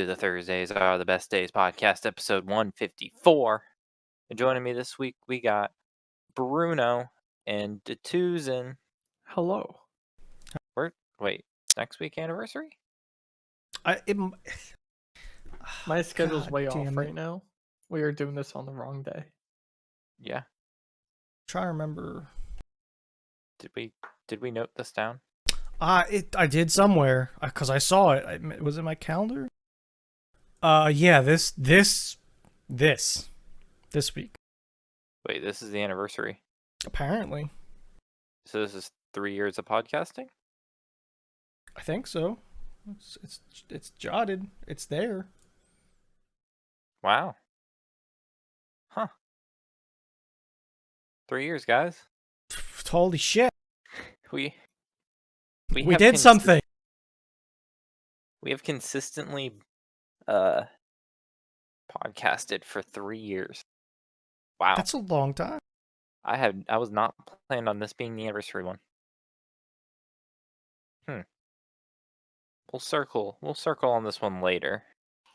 to the Thursdays Are the Best Days podcast, episode 154. And joining me this week, we got Bruno and Detuzin. Hello. Wait, next week anniversary? My schedule's God way damn off it. right now. We are doing this on the wrong day. Yeah. Try to remember. Did we note this down? I did somewhere because I saw it. Was it my calendar? Yeah. This week. Wait, this is the anniversary. Apparently, So this is 3 years of podcasting? I think so. It's jotted. It's there. Wow. Huh. 3 years, guys. Holy shit! We We did something. We have consistently podcasted for 3 years. Wow. That's a long time. I was not planned on this being the anniversary one. We'll circle on this one later.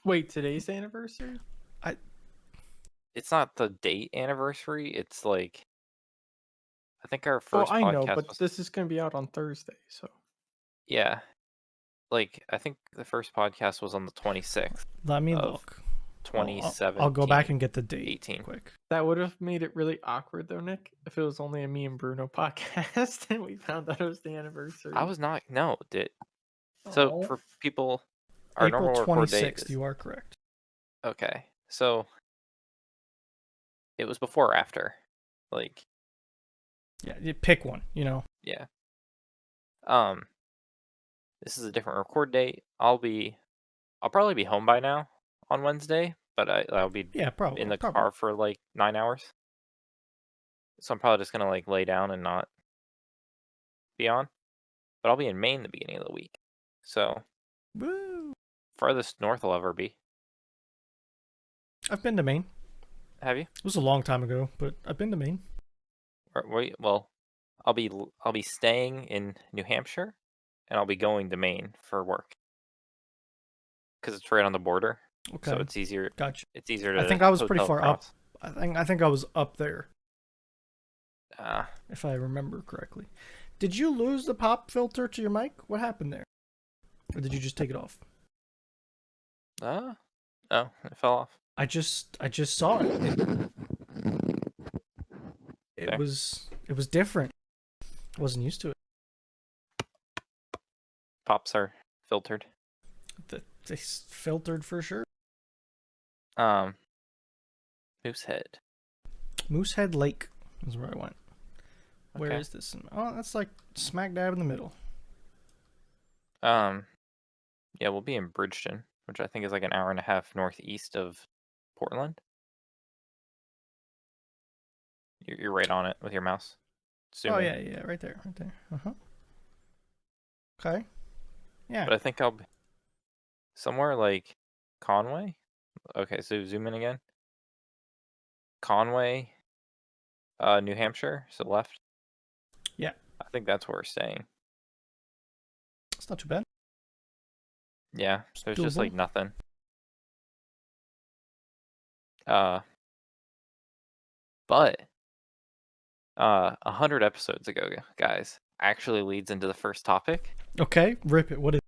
Wait, today's the anniversary? It's not the date anniversary, it's like I think our Well, first I know, podcast but was, this is going to be out on Thursday, so. yeah. Like I think the first podcast was on the 26th, Let me Of look. 2017. I'll go back and get the date 18. quick. That would have made it really awkward, though, Nick, if it was only a me and Bruno podcast and we found out it was the anniversary. I was not So Oh. for people, our April normal record date 26th. is, You are correct. okay. So it was before or after? Like, Yeah, you pick one. yeah. This is a different record date. I'll probably be home by now on Wednesday, but I'll be Yeah, probably in the probably. car for like 9 hours. So I'm probably just gonna like lay down and not be on. But I'll be in Maine the beginning of the week. So Woo! farthest north I'll ever be. I've been to Maine. Have you? It was a long time ago, but I've been to Maine. Well, I'll be staying in New Hampshire, and I'll be going to Maine for work. Because it's right on the border, Okay. so it's easier. Gotcha. It's easier to. I think I was pretty hotel far up. cross. I think I was up there, Ah, if I remember correctly. Did you lose the pop filter to your mic? What happened there? Or did you just take it off? oh, it fell off. I just saw it. It Fair. was different. I wasn't used to it. Pops are filtered. They filtered for sure. Moosehead. Moosehead Lake is where I went. Where Okay. is this? Oh, that's like smack dab in the middle. Yeah, we'll be in Bridgeton, which I think is like an hour and a half northeast of Portland. You're right on it with your mouse. Zoom Oh in. yeah, right there. Okay. Yeah. But I think I'll be somewhere like Conway. Okay, so zoom in again. Conway, New Hampshire, so left. Yeah. I think that's where we're staying. It's not too bad. Yeah, It's there's just like doable. nothing. 100 episodes ago, guys, actually leads into the first topic. Okay, rip it. What is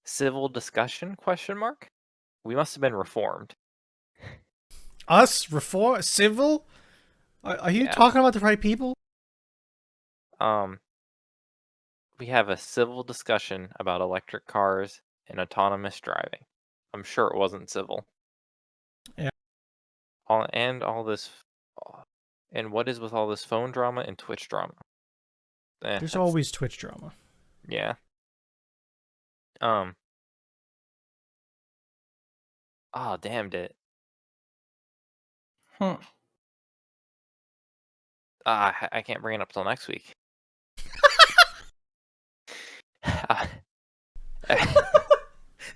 Civil discussion, question mark? We must have been reformed. us? Reform? Civil? Are you Yeah. talking about the right people? We have a civil discussion about electric cars and autonomous driving. I'm sure it wasn't civil. Yeah. All this, and what is with all this phone drama and Twitch drama? There's That's- always Twitch drama. yeah. Oh, damned it. Huh. I can't bring it up till next week.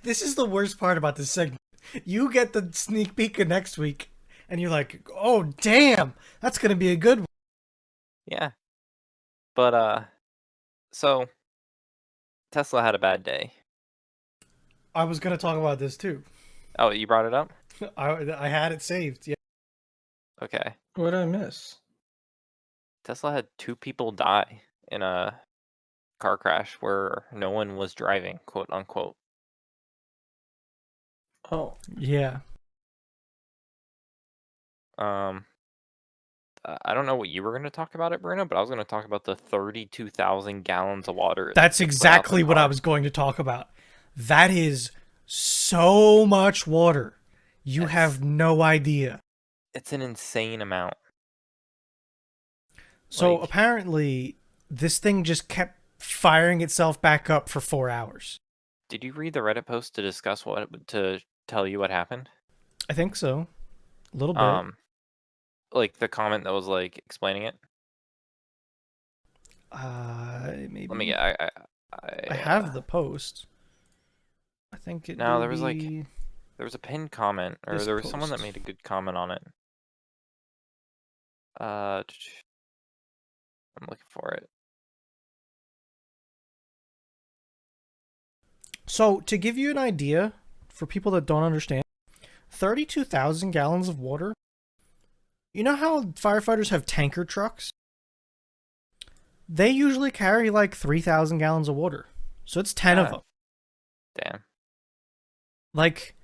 This is the worst part about this segment. You get the sneak peek of next week, and you're like, "Oh, damn, that's gonna be a good one." Yeah. But so Tesla had a bad day. I was gonna talk about this too. Oh, you brought it up? I had it saved. Yeah. Okay. What did I miss? Tesla had 2 people die in a car crash where no one was driving, quote unquote. Oh, Yeah. Um, I don't know what you were going to talk about it, Bruno, but I was going to talk about the 32,000 gallons of water That's to put out the exactly what I car. was going to talk about. That is so much water. You It's have no idea. it's an insane amount. So Like, apparently, this thing just kept firing itself back up for 4 hours. did you read the Reddit post to discuss to tell you what happened? I think so. A little bit. Um, like the comment that was like explaining it. Let me Maybe get. I have the post. I think it No, will there was like be there was a pinned comment, or this there was someone that post. made a good comment on it. I'm looking for it. So to give you an idea, for people that don't understand, 32,000 gallons of water. You know how firefighters have tanker trucks? They usually carry like 3,000 gallons of water. So it's 10 of Ah, them. damn. Like,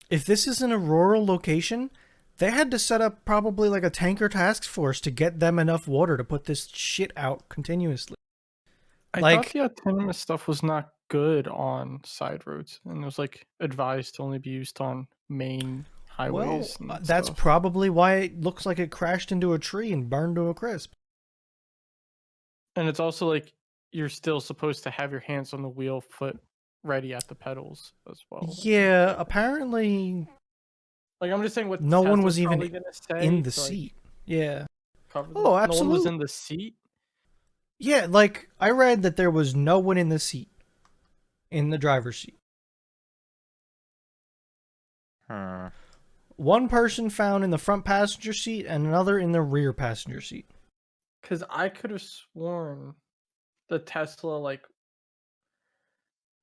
if this is in a rural location, they had to set up probably like a tanker task force to get them enough water to put this shit out continuously. I thought Like, the autonomous stuff was not good on side roads, and it was like advised to only be used on main well, highways and that's stuff. probably why it looks like it crashed into a tree and burned to a crisp. And it's also like you're still supposed to have your hands on the wheel, foot ready at the pedals as well. I think. Yeah, So, apparently like I'm just saying what no one Tesla's was probably even gonna in say the to like seat. Yeah. cover this. Oh, No one was absolutely. in the seat. Yeah, like I read that there was no one in the seat, in the driver's seat. Hmm. One person found in the front passenger seat and another in the rear passenger seat. Because I could have sworn the Tesla, like,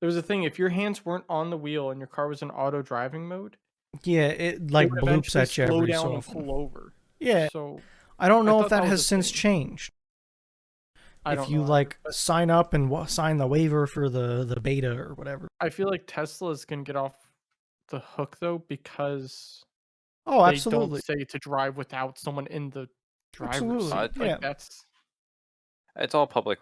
there was a thing, if your hands weren't on the wheel and your car was in auto driving mode, Yeah, it it like would bloops eventually at you slow every down so and often. pull over. Yeah, So I don't I know if thought that that was has a since thing. changed. I If don't know you either. like But sign up and sign the waiver for the beta or whatever. I feel like Tesla is going to get off the hook, though, because Oh, they don't absolutely. say to drive without someone in the driver's Absolutely. seat. Like, Yeah. that's. It's all public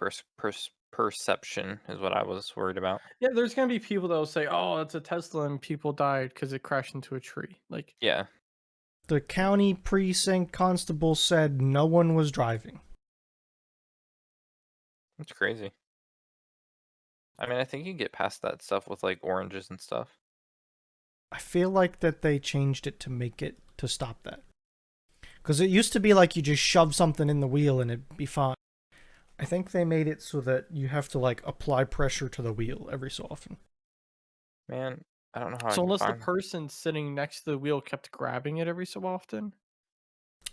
perception, is what I was worried about. Yeah, there's going to be people that will say, oh, it's a Tesla and people died because it crashed into a tree. Like, Yeah, The county precinct constable said no one was driving. it's crazy. I mean, I think you can get past that stuff with like oranges and stuff. I feel like that they changed it to make it to stop that. Because it used to be like you just shove something in the wheel and it'd be fine. I think they made it so that you have to like apply pressure to the wheel every so often. Man, I don't know how I so can unless the find. person sitting next to the wheel kept grabbing it every so often,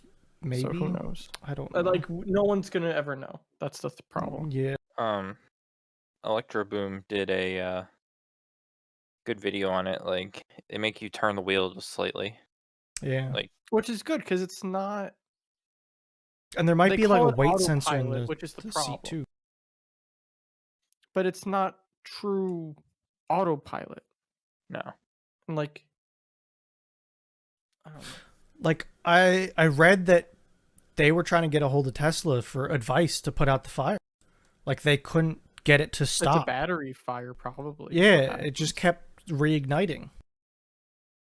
so who Maybe? knows? I don't know. Like, no one's going to ever know. That's the problem. Yeah. Electro Boom did a good video on it. Like, they make you turn the wheel just slightly. Yeah. Like, Which is good because it's not. And there might They be like call a it weight sensor in autopilot, which is the the seat problem. too. But it's not true autopilot. no. And like, I don't know. Like I read that they were trying to get a hold of Tesla for advice to put out the fire. Like they couldn't get it to It's a stop. battery fire, probably. Is Yeah, what it just happens. kept reigniting.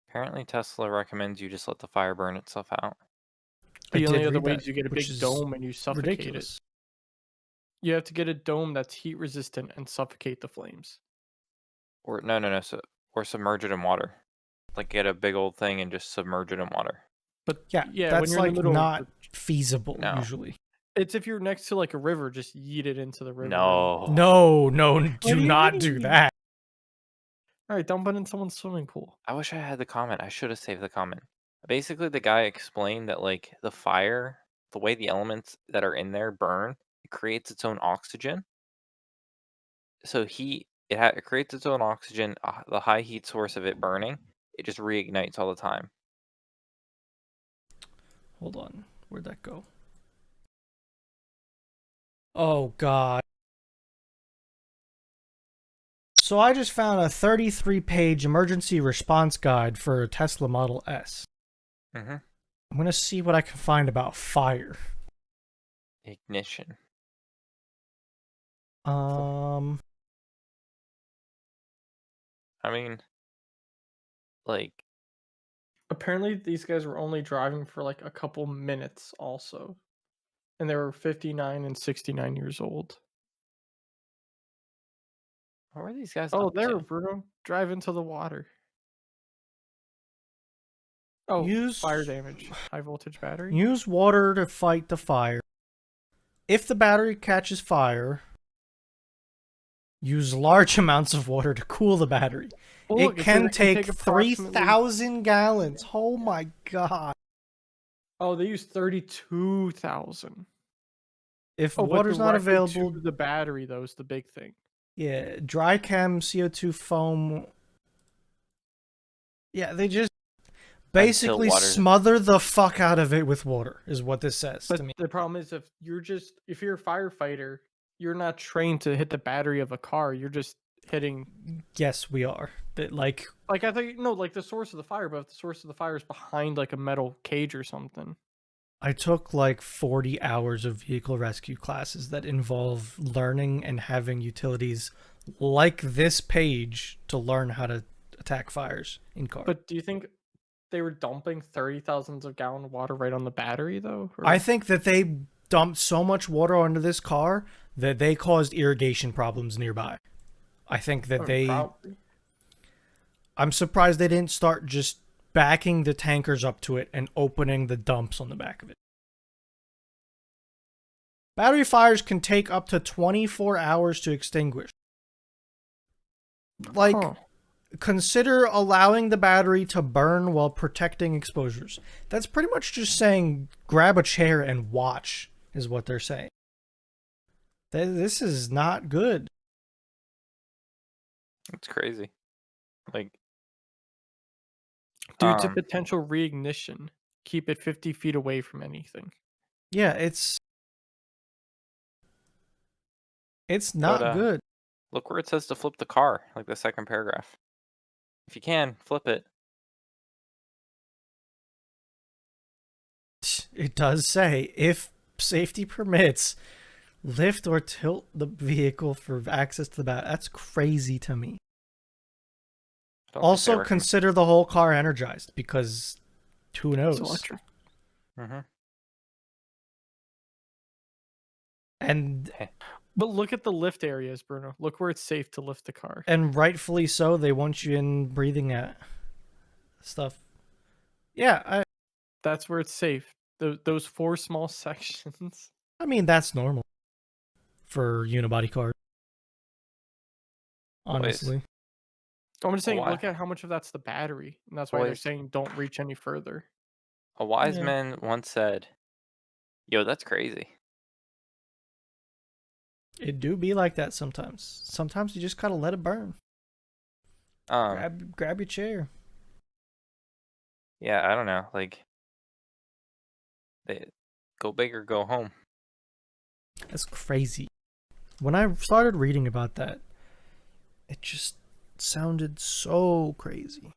Apparently, Tesla recommends you just let the fire burn itself out. I The only did other read way that, is you get a which big is dome and you suffocate it. ridiculous. You have to get a dome that's heat resistant and suffocate the flames. Or no. Or submerge it in water. Like, get a big old thing and just submerge it in water. But Yeah, yeah, when that's you're in the like middle of not feasible No. usually. it's if you're next to like a river, just yeet it into the river. No. No, What do do you not do mean? that. All right, dump it in someone's swimming pool. I wish I had the comment. I should have saved the comment. Basically, the guy explained that like the fire, the way the elements that are in there burn, it creates its own oxygen. So heat it creates its own oxygen. The high heat source of it burning, it just reignites all the time. Hold on. Where'd that go? Oh, God. So I just found a 33-page emergency response guide for a Tesla Model S. Mm-hmm. I'm going to see what I can find about fire. Ignition. Um, I mean, like, Apparently, these guys were only driving for like a couple minutes, also, and they were 59 and 69 years old. what were these guys Oh, up there, to? Bruno, drive into the water. Oh, fire use damage, high voltage battery. use water to fight the fire. If the battery catches fire, use large amounts of water to cool the battery. Well, It look, it said can it can take take approximately. 3,000 gallons. Oh my God. Oh, they use 32,000. If Oh, but water's not directly available, to the battery though is the big thing. yeah, dry chem, CO2 foam. Yeah, they just Until basically water's smother the fuck out of it with water, is what this says But to me. the problem is if you're a firefighter, you're not trained to hit the battery of a car. You're just hitting Yes, we are. That, like, like I think no, like the source of the fire, but if the source of the fire is behind like a metal cage or something. I took like 40 hours of vehicle rescue classes that involve learning and having utilities like this page to learn how to attack fires in cars. But do you think they were dumping 30,000 of gallon of water right on the battery though? Or... I think that they dumped so much water onto this car that they caused irrigation problems nearby. I think that probably. I'm surprised they didn't start just backing the tankers up to it and opening the dumps on the back of it. Battery fires can take up to 24 hours to extinguish. Like, Huh. consider allowing the battery to burn while protecting exposures. That's pretty much just saying grab a chair and watch, is what they're saying. This is not good. It's crazy. Like, Due to potential reignition, keep it 50 feet away from anything. Yeah, it's not good. look where it says to flip the car, like the second paragraph. If you can, flip it. It does say, if safety permits, lift or tilt the vehicle for access to the bat. That's crazy to me. I don't think they Also, recommend- consider the whole car energized, because who It's knows? electric. Mhm. And But look at the lift areas, Bruno. Look where it's safe to lift the car. rightfully so, they want you in breathing at stuff. Yeah, That's where it's safe. Those 4 small sections. I mean that's normal for unibody cars. Honestly. I'm just saying, Why? look at how much of that's the battery, and that's why they're Boys. saying don't reach any further. A wise Yeah. man once said, "Yo, that's crazy." It do be like that sometimes. Sometimes you just gotta let it burn. Grab your chair. Yeah, I don't know. Like, they go big or go home. That's crazy. When I started reading about that, it just sounded so crazy.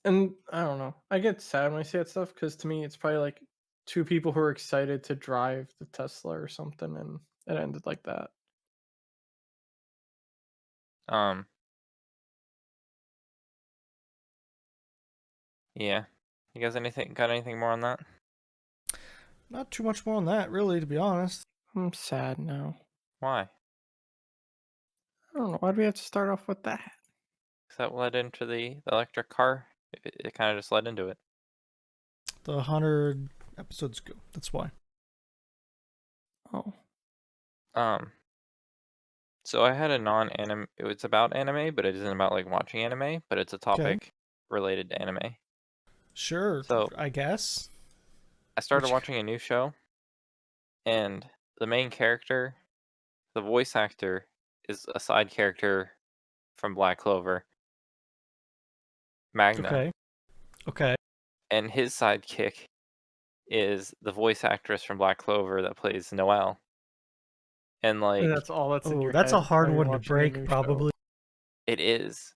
And I don't know. I get sad when I see that stuff because to me, it's probably like 2 people who are excited to drive the Tesla or something, and it ended like that. Um, yeah. You guys got anything more on that? Not too much more on that, really, to be honest. I'm sad now. Why? I don't know. Why do we have to start off with that? 'Cause that led into the electric car. It kind of just led into it. The 100 episodes ago. That's why. Oh. So I had a non-anime. It's about anime, but it isn't about like watching anime. But it's a topic related to anime. Sure, So I guess. I started Which- watching a new show, and the main character, the voice actor, is a side character from Black Clover, Magna, Okay. Okay. and his sidekick is the voice actress from Black Clover that plays Noelle. And And like that's all that's in Oh, your that's a head hard while you're one to watching the break, new show. probably. it is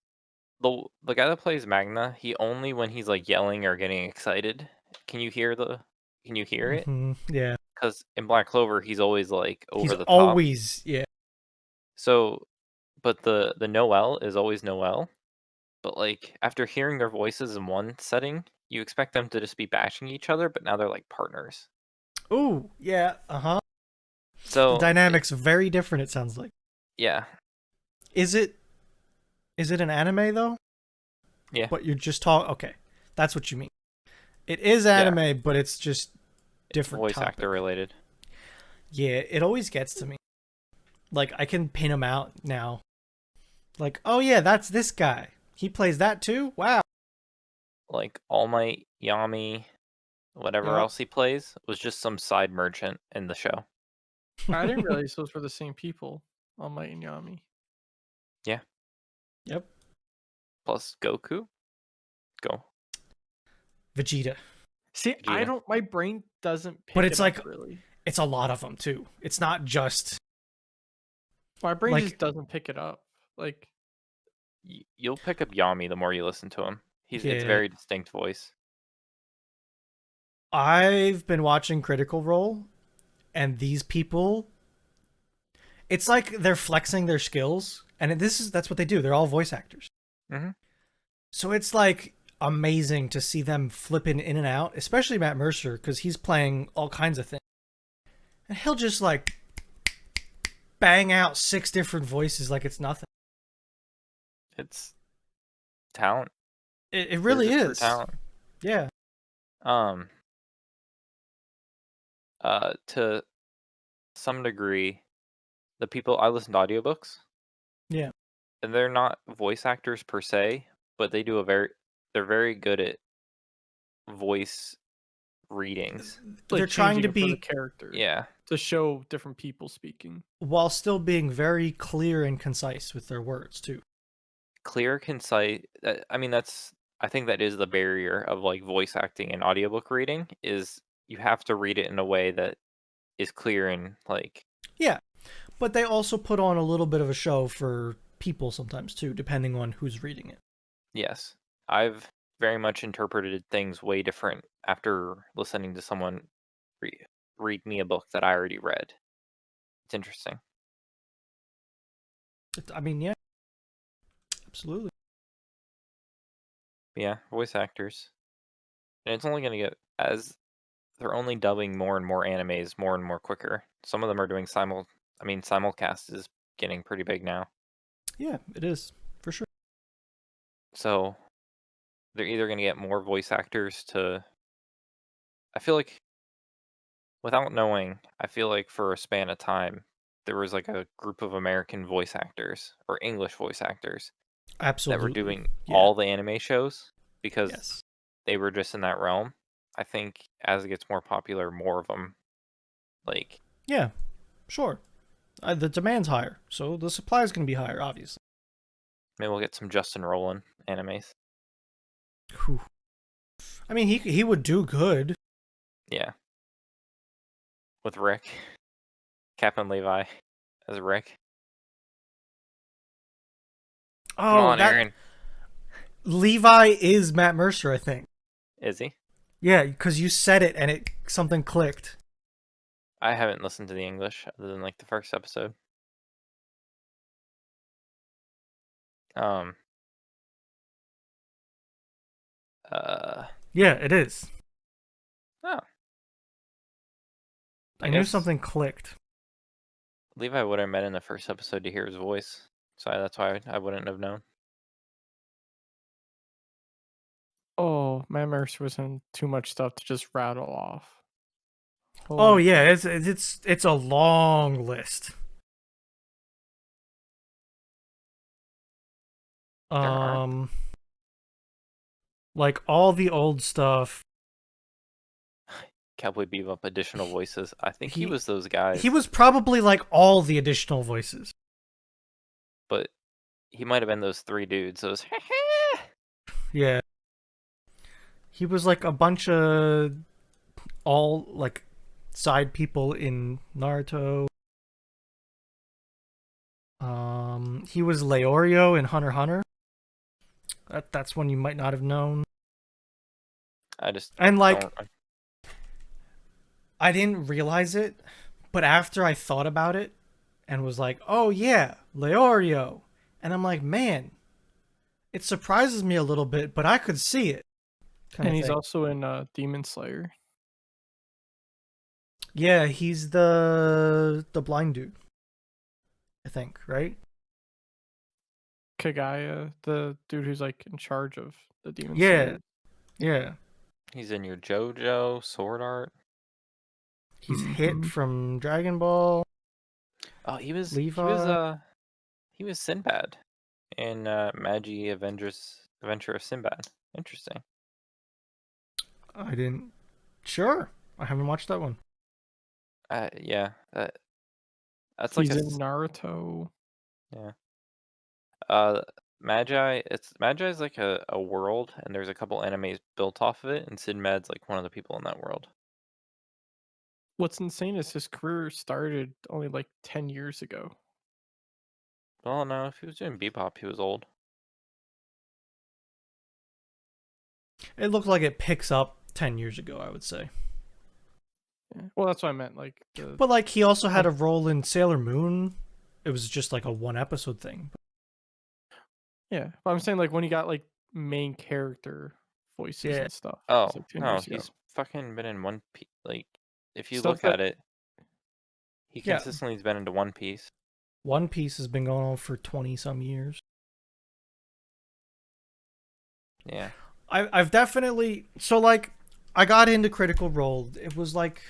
the guy that plays Magna, he only when he's like yelling or getting excited, can you hear it? Yeah. Because in Black Clover, he's always like He's over the top. always, yeah. So, but the Noelle is always Noelle. But like after hearing their voices in one setting, you expect them to just be bashing each other, but now they're like partners. Ooh, yeah. Uh-huh. The So dynamics are very different, it sounds like. yeah, Is it an anime though? yeah, But you're just talking. Okay, that's what you mean. It is yeah. anime, but it's just It's different voice actor topic. related. Yeah, it always gets to me. Like I can pin him out now. Like, oh yeah, that's this guy. He plays that too. Wow. Like All Might, Yami, whatever Yep. else he plays was just some side merchant in the show. I didn't realize those were the same people, All Might and Yami. Yeah. Yep. Plus Goku. Go. Vegeta. See, I Vegeta. don't. My brain doesn't pick But it's it up like really. it's a lot of them too. It's not just My brain like just doesn't pick it up. Like, You'll pick up Yami the more you listen to him. It's yeah. very distinct voice. I've been watching Critical Role, and these people, it's like they're flexing their skills, and that's what they do. They're all voice actors. Hmm. So it's like amazing to see them flipping in and out, especially Matt Mercer because he's playing all kinds of things, and he'll just like bang out 6 different voices like it's nothing. It's talent. It It is really a true is. talent. Yeah. Um. To some degree, the people I listen to audiobooks, Yeah. and they're not voice actors per se, but they're very good at voice readings. They're like trying changing to it for the be character Yeah, to show different people speaking. while still being very clear and concise with their words too. clear, concise. I mean, I think that is the barrier of like voice acting and audiobook reading is you have to read it in a way that is clear and like Yeah. But they also put on a little bit of a show for people sometimes too, depending on who's reading it. yes. I've very much interpreted things way different after listening to someone read me a book that I already read. It's interesting. I mean, yeah, absolutely. But yeah, voice actors. And it's only going to get as they're only dubbing more and more animes more and more quicker. Some of them are doing simulcast is getting pretty big now. Yeah, it is for sure. So they're either going to get more voice actors to I feel like without knowing, I feel like for a span of time there was like a group of American voice actors or English voice actors that were Absolutely. doing Yeah. all the anime shows because Yes. they were just in that realm. I think as it gets more popular, more of them like Yeah. Sure. The demand's higher, so the supply is going to be higher, obviously. maybe we'll get some Justin Roiland animes. Whew. I mean, he would do good. Yeah. With Rick. Captain Levi as Rick. Come Oh, on, that Aaron. Levi is Matt Mercer, I think. Is he? Yeah, because you said it and something clicked. I haven't listened to the English other than like the first episode. Um Yeah, it is. oh. I I knew guess something clicked. Levi would have met in the first episode to hear his voice. So that's why I wouldn't have known. Oh, Matt Mercer was in too much stuff to just rattle off. Oh Holy yeah, crap. it's a long list. There are. Like all the old stuff. Cowboy Bebop additional voices. I think he He was those guys. he was probably like all the additional voices. but he might have been those three dudes. Those Yeah. He was like a bunch of all like side people in Naruto. He was Leorio in Hunter x Hunter. That's one you might not have known. I just And like don't. I didn't realize it, but after I thought about it and was like, "Oh yeah, Leorio." And I'm like, "Man, it surprises me a little bit, but I could see it." Kind And of he's thing. also in Demon Slayer. Yeah, he's the blind dude. I think, right? Kagaya, the dude who's like in charge of the Demon Yeah, Slayer. yeah. He's in your JoJo Sword Art. He's Hit Mhm. from Dragon Ball. Oh, Levi. he was Sinbad in Magi Avengers Adventure of Sinbad. Interesting. I didn't. Sure, I haven't watched that one. Yeah, that's like He's in Naruto. yeah. Uh, Magi. Magi is like a world, and there's a couple animes built off of it, and Sinbad's like one of the people in that world. What's insane is his career started only like 10 years ago. Well, no, if he was doing Bebop, he was old. It looked like it picks up 10 years ago, I would say. Yeah. Well, that's what I meant. Like the But like he also had a role in Sailor Moon. It was just like a one episode thing. yeah, but I'm saying like when he got like main character voices Yeah. and stuff. Oh It's like 10 no, years ago. he's fucking been in One Piece. Like, if you Stuff look that at it, he Yeah. consistently has been into One Piece. One Piece has been going on for 20 some years. Yeah. I've definitely so like I got into Critical Role. It was like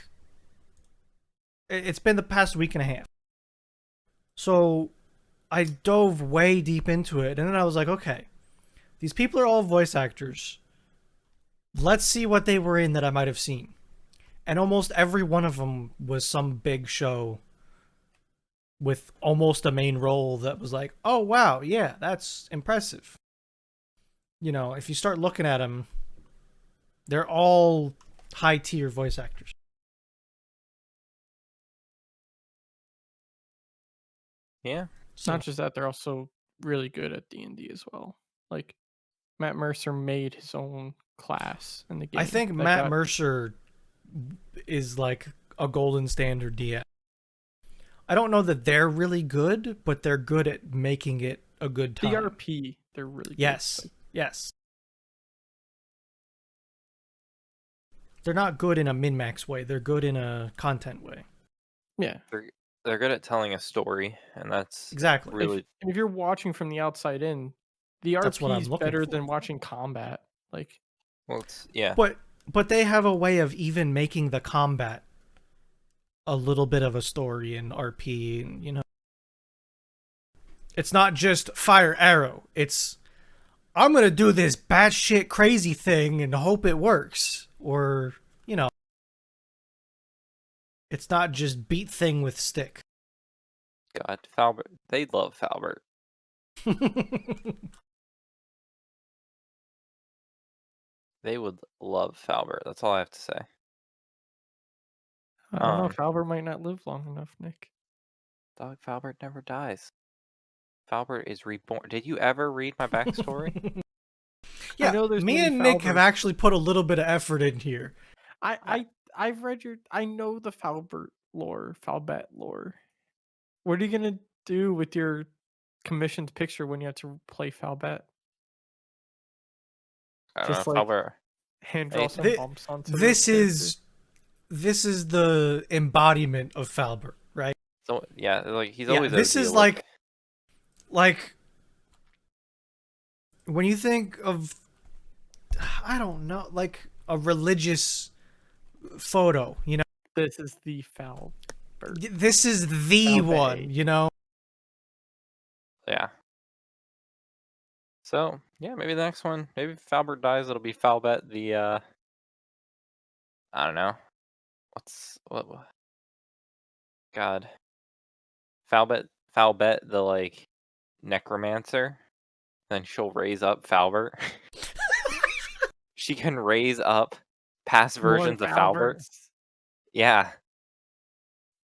it's been the past week and a half. So I dove way deep into it, and then I was like, okay, these people are all voice actors. Let's see what they were in that I might have seen. And almost every one of them was some big show with almost a main role that was like, oh wow, yeah, that's impressive. You know, if you start looking at them, they're all high tier voice actors. Yeah. So not just that, they're also really good at D&D as well. Like Matt Mercer made his own class in the game. I think that Matt got- Mercer is like a golden standard DM. I don't know that they're really good, but they're good at making it a good time. DRP, they're really good. Yes. Like, Yes. They're not good in a min-max way. They're good in a content way. yeah. They're good at telling a story, and that's Exactly. really If you're watching from the outside in, the That's what RP I'm is looking better for. than watching combat. Like well. It's yeah. But they have a way of even making the combat a little bit of a story in RP, and you know, it's not just fire arrow. It's I'm gonna do this batshit crazy thing and hope it works, or you know, it's not just beat thing with stick. God, Falbert. They love Falbert. They would love Falbert. That's all I have to say. I don't know, Um, Falbert might not live long enough, Nick. Dog Falbert never dies. Falbert is reborn. Did you ever read my backstory? I Yeah, know there's me many and Nick have Falberts. actually put a little bit of effort in here. I've read your. I know the Falbert lore, Falbet lore. What are you gonna do with your commissioned picture when you have to play Falbet? I don't Just know, like Falbert. hand Hey, draw some bumps onto the This character. this is the embodiment of Falbert, right? So yeah, like he's Yeah, always this OG is look. like when you think of I don't know, like a religious photo, you know. This is the Falbert. This is the Falbet. one, you know. Yeah. So yeah, maybe the next one. Maybe if Falbert dies, it'll be Falbet. The I don't know. What? God. Falbet. The like necromancer, then she'll raise up Falbert. She can raise up past More versions of Falbert. Falberts. Yeah,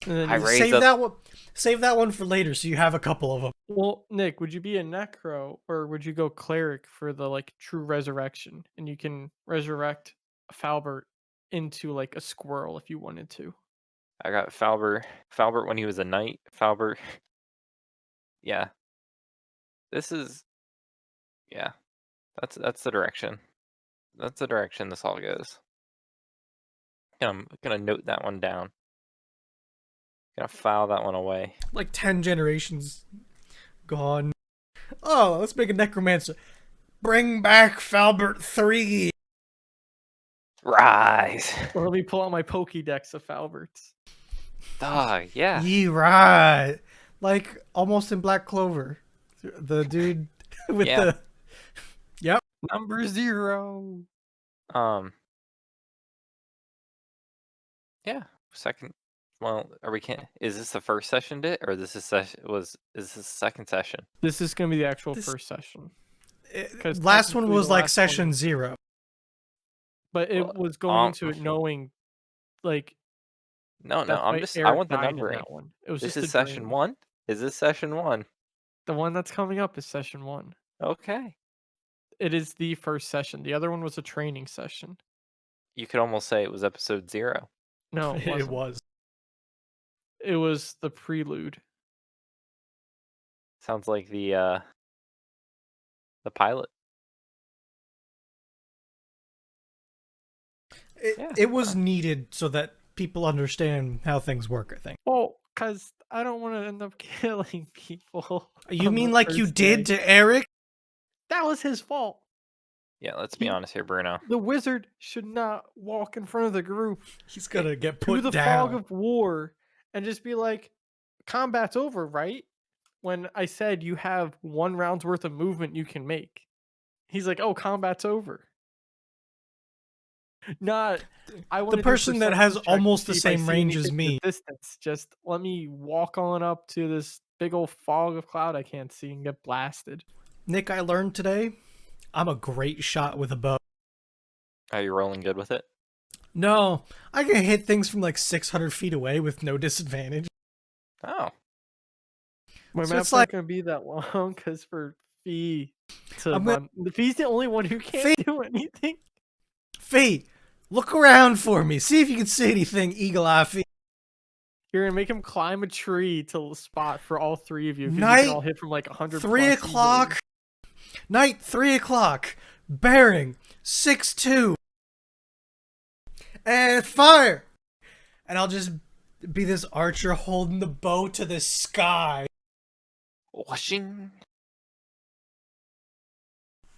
And then I you raise Save up. that one. Save that one for later, so you have a couple of them. Well, Nick, would you be a necro or would you go cleric for the like true resurrection? And you can resurrect Falbert into like a squirrel if you wanted to. I got Falbert when he was a knight. Falbert. Yeah, this is. Yeah, that's the direction. That's the direction this all goes. I'm gonna note that one down. Gonna file that one away. Like 10 generations gone. Oh, let's make a necromancer. Bring back Falbert 3. Rise. Or let me pull out my Pokédex of Falberts. Dog, yeah. Ye right. Like almost in Black Clover. The dude with Yeah. the. Yep. Number 0. Yeah. Second. Well, is this the first session bit, or is this the second session? This is gonna be the actual This- first session. 'Cause Last one technically was the like last one session was- 0. But it Well, was going into it knowing like No, that's I why want Eric the died in numbering. that one. It was This just is a session dream. 1. Is this session 1? The one that's coming up is session 1. Okay. It is the first session. The other one was a training session. You could almost say it was episode 0. No, it wasn't. It was. It was the prelude. Sounds like the pilot. Yeah, It was needed so that people understand how things work, I think. Well, because I don't want to end up killing people. You on mean the like you first did day. to Eric? That was his fault. Yeah, let's be He- honest here, Bruno. The wizard should not walk in front of the group He's gonna get through put the down. fog of war and just be like, combat's over, right? When I said you have 1 round's worth of movement you can make. He's like, oh, combat's over. Not, I want The person that has almost the same range as me. Distance. Just let me walk on up to this big old fog of cloud I can't see and get blasted. Nick, I learned today, I'm a great shot with a bow. Are you rolling good with it? No, I can hit things from like 600 feet away with no disadvantage. Oh. My So map's it's not like- gonna be that long because for Fee to I'm gonna- run, the Fee's the only one who can't do anything. Fee, look around for me. See if you can see anything, Eagle Eye Fee. You're gonna make him climb a tree to spot for all 3 of you. 'Cause you Night, can all hit from like 100. 3 plus o'clock. Night, 3 o'clock. Bearing, 6-2. And fire! And I'll just be this archer holding the bow to the sky. Washing.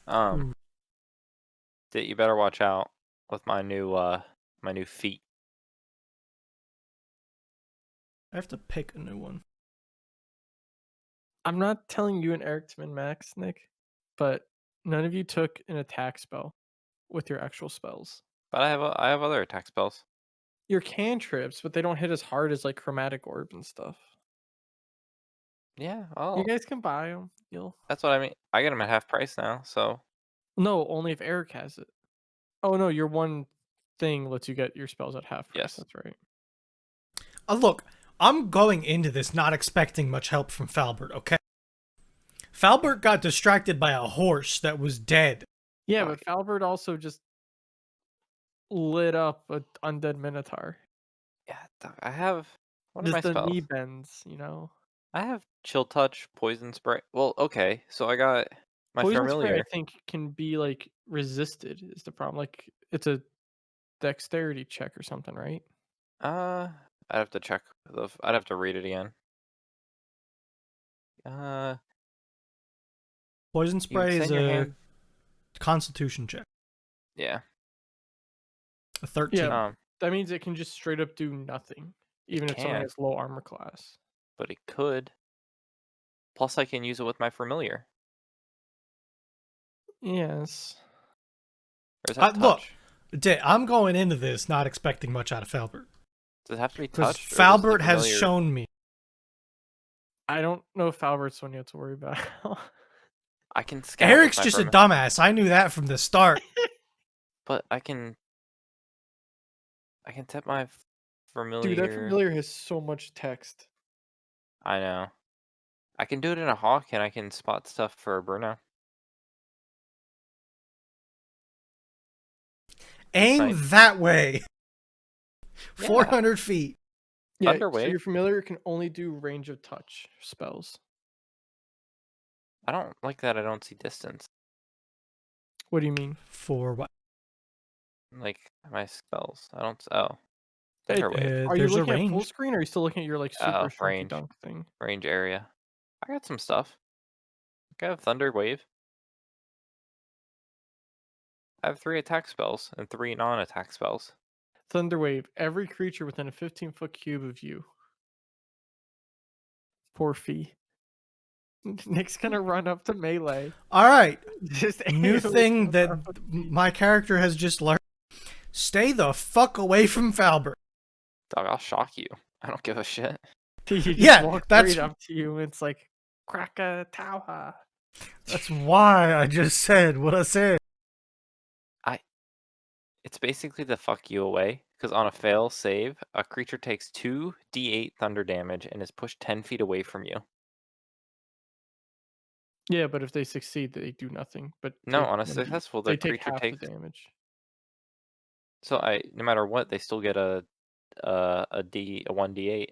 Ooh. You better watch out with my new feet. I have to pick a new one. I'm not telling you and Eric to min-max, Nick, but none of you took an attack spell with your actual spells. But I have other attack spells. Your cantrips, but they don't hit as hard as like chromatic orbs and stuff. Yeah. You Oh, guys can buy them. that's what I mean. I get them at half price now. So No, only if Eric has it. Oh no, your one thing lets you get your spells at half price. Yes. That's right. Look, I'm going into this not expecting much help from Falbert, okay? Falbert got distracted by a horse that was dead. Yeah, Oh, but Falbert also just lit up an undead minotaur. yeah, I have. What are my Just the spells? knee bends, you know. I have chill touch, poison spray. Well, okay. So I got my Poison spray, familiar. I think, can be like resisted. Is the problem? Like it's a dexterity check or something, right? I'd have to check. I'd have to read it again. Poison spray is extend your a hand. constitution check. Yeah. A 13. Yeah. That means it can just straight up do nothing, even if someone can. has low armor class. But it could. Plus, I can use it with my familiar. Yes. Or is that Look, touch? I'm going into this not expecting much out of Falbert. Does it have to be Because touched? or does the Falbert has familiar- shown me. I don't know if Albert's one you have to worry about. I can scout with Eric's my just a vermin, dumbass. I knew that from the start. but I can tip my Dude, that familiar. familiar has so much text. I know. I can do it in a hawk, and I can spot stuff for a Bruno. It's Aim nice. that way. Yeah. 400 feet. Yeah, Thunder so Wave. your familiar can only do range of touch spells. I don't like that. I don't see distance. What do you mean? For what? Like my spells. I don't. Oh, Thunder Wave. Are you There's a looking at full range. screen or are you still looking at your like super Oh, shrinky dunk thing? range area. I got some stuff. I have Thunder Wave. I have 3 attack spells and 3 non-attack spells. Thunderwave, every creature within a 15-foot cube of you. Poor Fee. Nick's gonna run up to melee. All right. Just New AoE thing from that 5 feet. my character has just learned. Stay the fuck away from Falbert. Dog, I'll shock you. I don't give a shit. He just Yeah, walks that's- right up to you. And it's like Krakatauha. That's why I just said what I said. It's basically the fuck you away, because on a fail save, a creature takes 2d8 thunder damage and is pushed 10 feet away from you. Yeah, but if they succeed, they do nothing. But No, take on a 1d successful, the they take creature half takes. the damage. So no matter what, they still get a 1d8.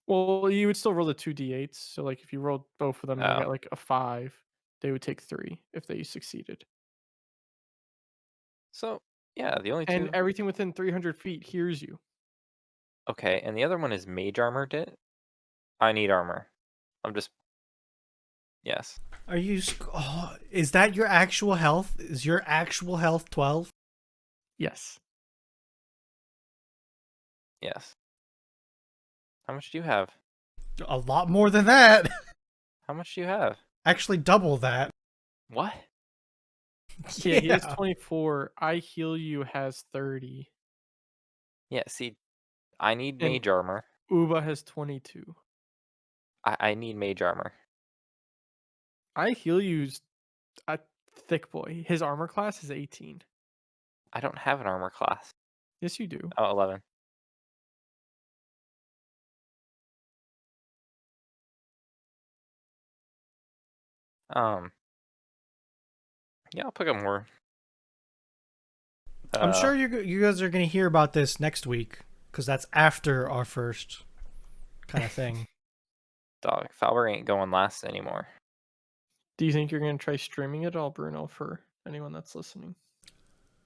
Well, you would still roll the 2d8s. So like if you rolled both of them and you Oh, got like a 5, they would take 3 if they succeeded. so yeah, the only And two. everything within 300 feet hears you. Okay, and the other one is mage armor. I need armor. I'm just yes. Are you? Oh, is that your actual health? Is your actual health 12? Yes. Yes. How much do you have? A lot more than that. How much do you have? Actually, double that. What? Yeah, he has 24. I heal you has 30. Yeah, see, I need And mage armor. Uba has 22. I need mage armor. I heal you's a thick boy. His armor class is 18. I don't have an armor class. Yes, you do. Oh, 11. Yeah, I'll pick up more. I'm sure you guys are gonna hear about this next week because that's after our first kind of thing. Dog, Falber ain't going last anymore. Do you think you're going to try streaming it all, Bruno, for anyone that's listening?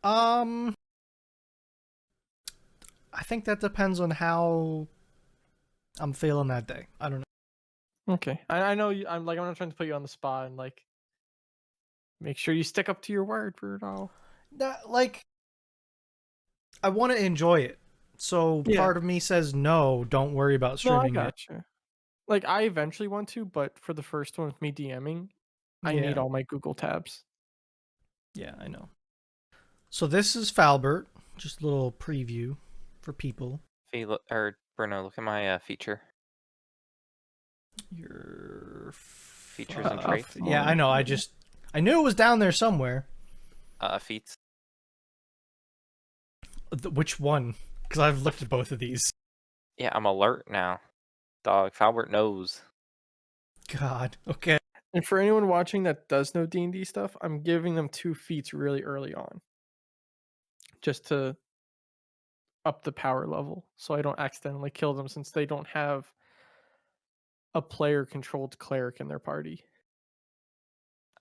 I think that depends on how I'm feeling that day. I don't know. Okay. I know you, I'm not trying to put you on the spot and like make sure you stick up to your word, Bruno. Like, I want to enjoy it. So Yeah. part of me says no, don't worry about No, I streaming it. gotcha. Like I eventually want to, but for the first one with me DMing, I need Yeah. all my Google tabs. Yeah, I know. So this is Falbert. Just a little preview for people. Bruno, look at my feature. Your Features and traits. Yeah, I know. I knew it was down there somewhere. Feats. Which one? Because I've looked at both of these. Yeah, I'm alert now. Dog, Falbert knows. God. Okay. And for anyone watching that does know D&D stuff, I'm giving them 2 feats really early on. Just to up the power level so I don't accidentally kill them since they don't have a player controlled cleric in their party.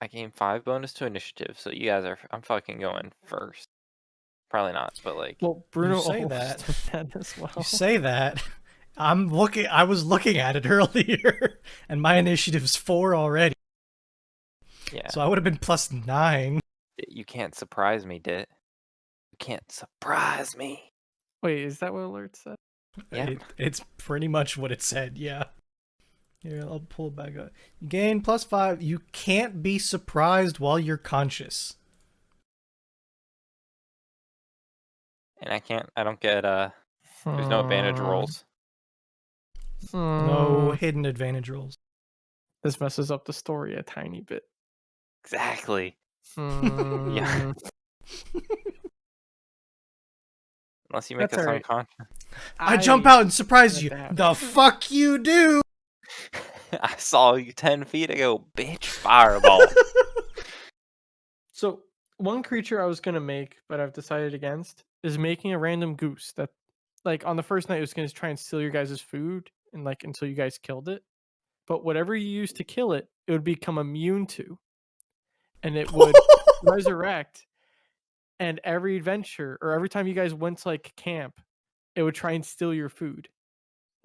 I gain 5 bonus to initiative, so you guys are. I'm fucking going first. Probably not, but like. Well, Bruno say almost that. did that as well. You say that. I was looking at it earlier, and my initiative's 4 already. Yeah. So I would have been +9. You can't surprise me, Dit. You can't surprise me. Wait, is that what alert said? Yeah. It's pretty much what it said, yeah. Here, I'll pull it back up. You gain +5. You can't be surprised while you're conscious. And I don't get, there's no advantage rolls. No hidden advantage rolls. This messes up the story a tiny bit. Exactly. Yeah. Hmm, Unless you make that's us alright. unconscious. I jump I out and surprise can you. adapt. The fuck you do? I saw you 10 feet ago, bitch. Fireball. So, one creature I was gonna make, but I've decided against, is making a random goose that, like, on the first night, it was gonna try and steal your guys' food and, like, until you guys killed it. But whatever you use to kill it, it would become immune to, and it would resurrect. And every adventure or every time you guys went to like camp, it would try and steal your food.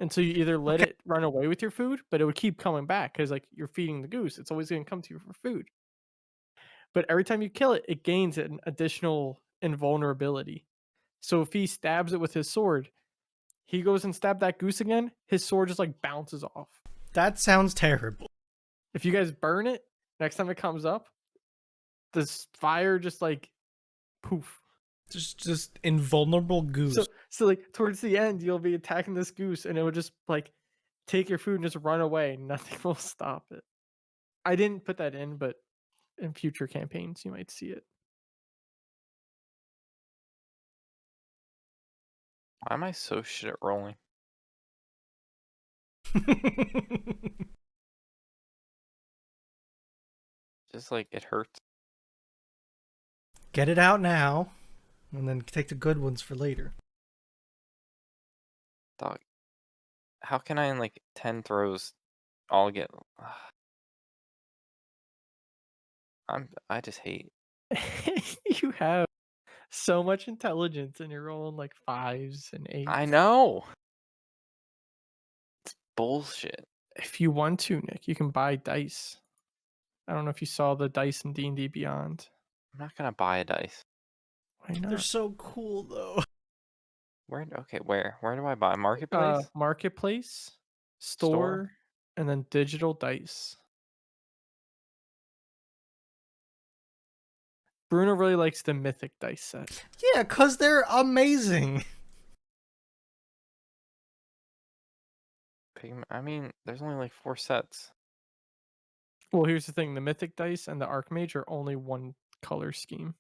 And so you either let Okay. it run away with your food, but it would keep coming back because like you're feeding the goose. It's always going to come to you for food. But every time you kill it, it gains an additional invulnerability. So if he stabs it with his sword, he goes and stab that goose again, his sword just like bounces off. That sounds terrible. If you guys burn it, next time it comes up, this fire just like poof. Just invulnerable goose. So like towards the end, you'll be attacking this goose, and it would just like take your food and just run away. Nothing will stop it. I didn't put that in, but in future campaigns, you might see it. Why am I so shit at rolling? Just like it hurts. Get it out now, and then take the good ones for later. Dog. How can I in like 10 throws all get. I just hate. You have so much intelligence, and you're rolling like fives and eights. I know. It's bullshit. If you want to, Nick, you can buy dice. I don't know if you saw the dice in D&D Beyond. I'm not gonna buy a dice. Why They're not? so cool though. Where? Okay, where? Where do I buy? Marketplace? Marketplace, Store? store, and then digital dice. Bruno really likes the mythic dice set. Yeah, cause they're amazing. I mean, there's only like 4 sets. Well, here's the thing: the mythic dice and the archmage are only one color scheme,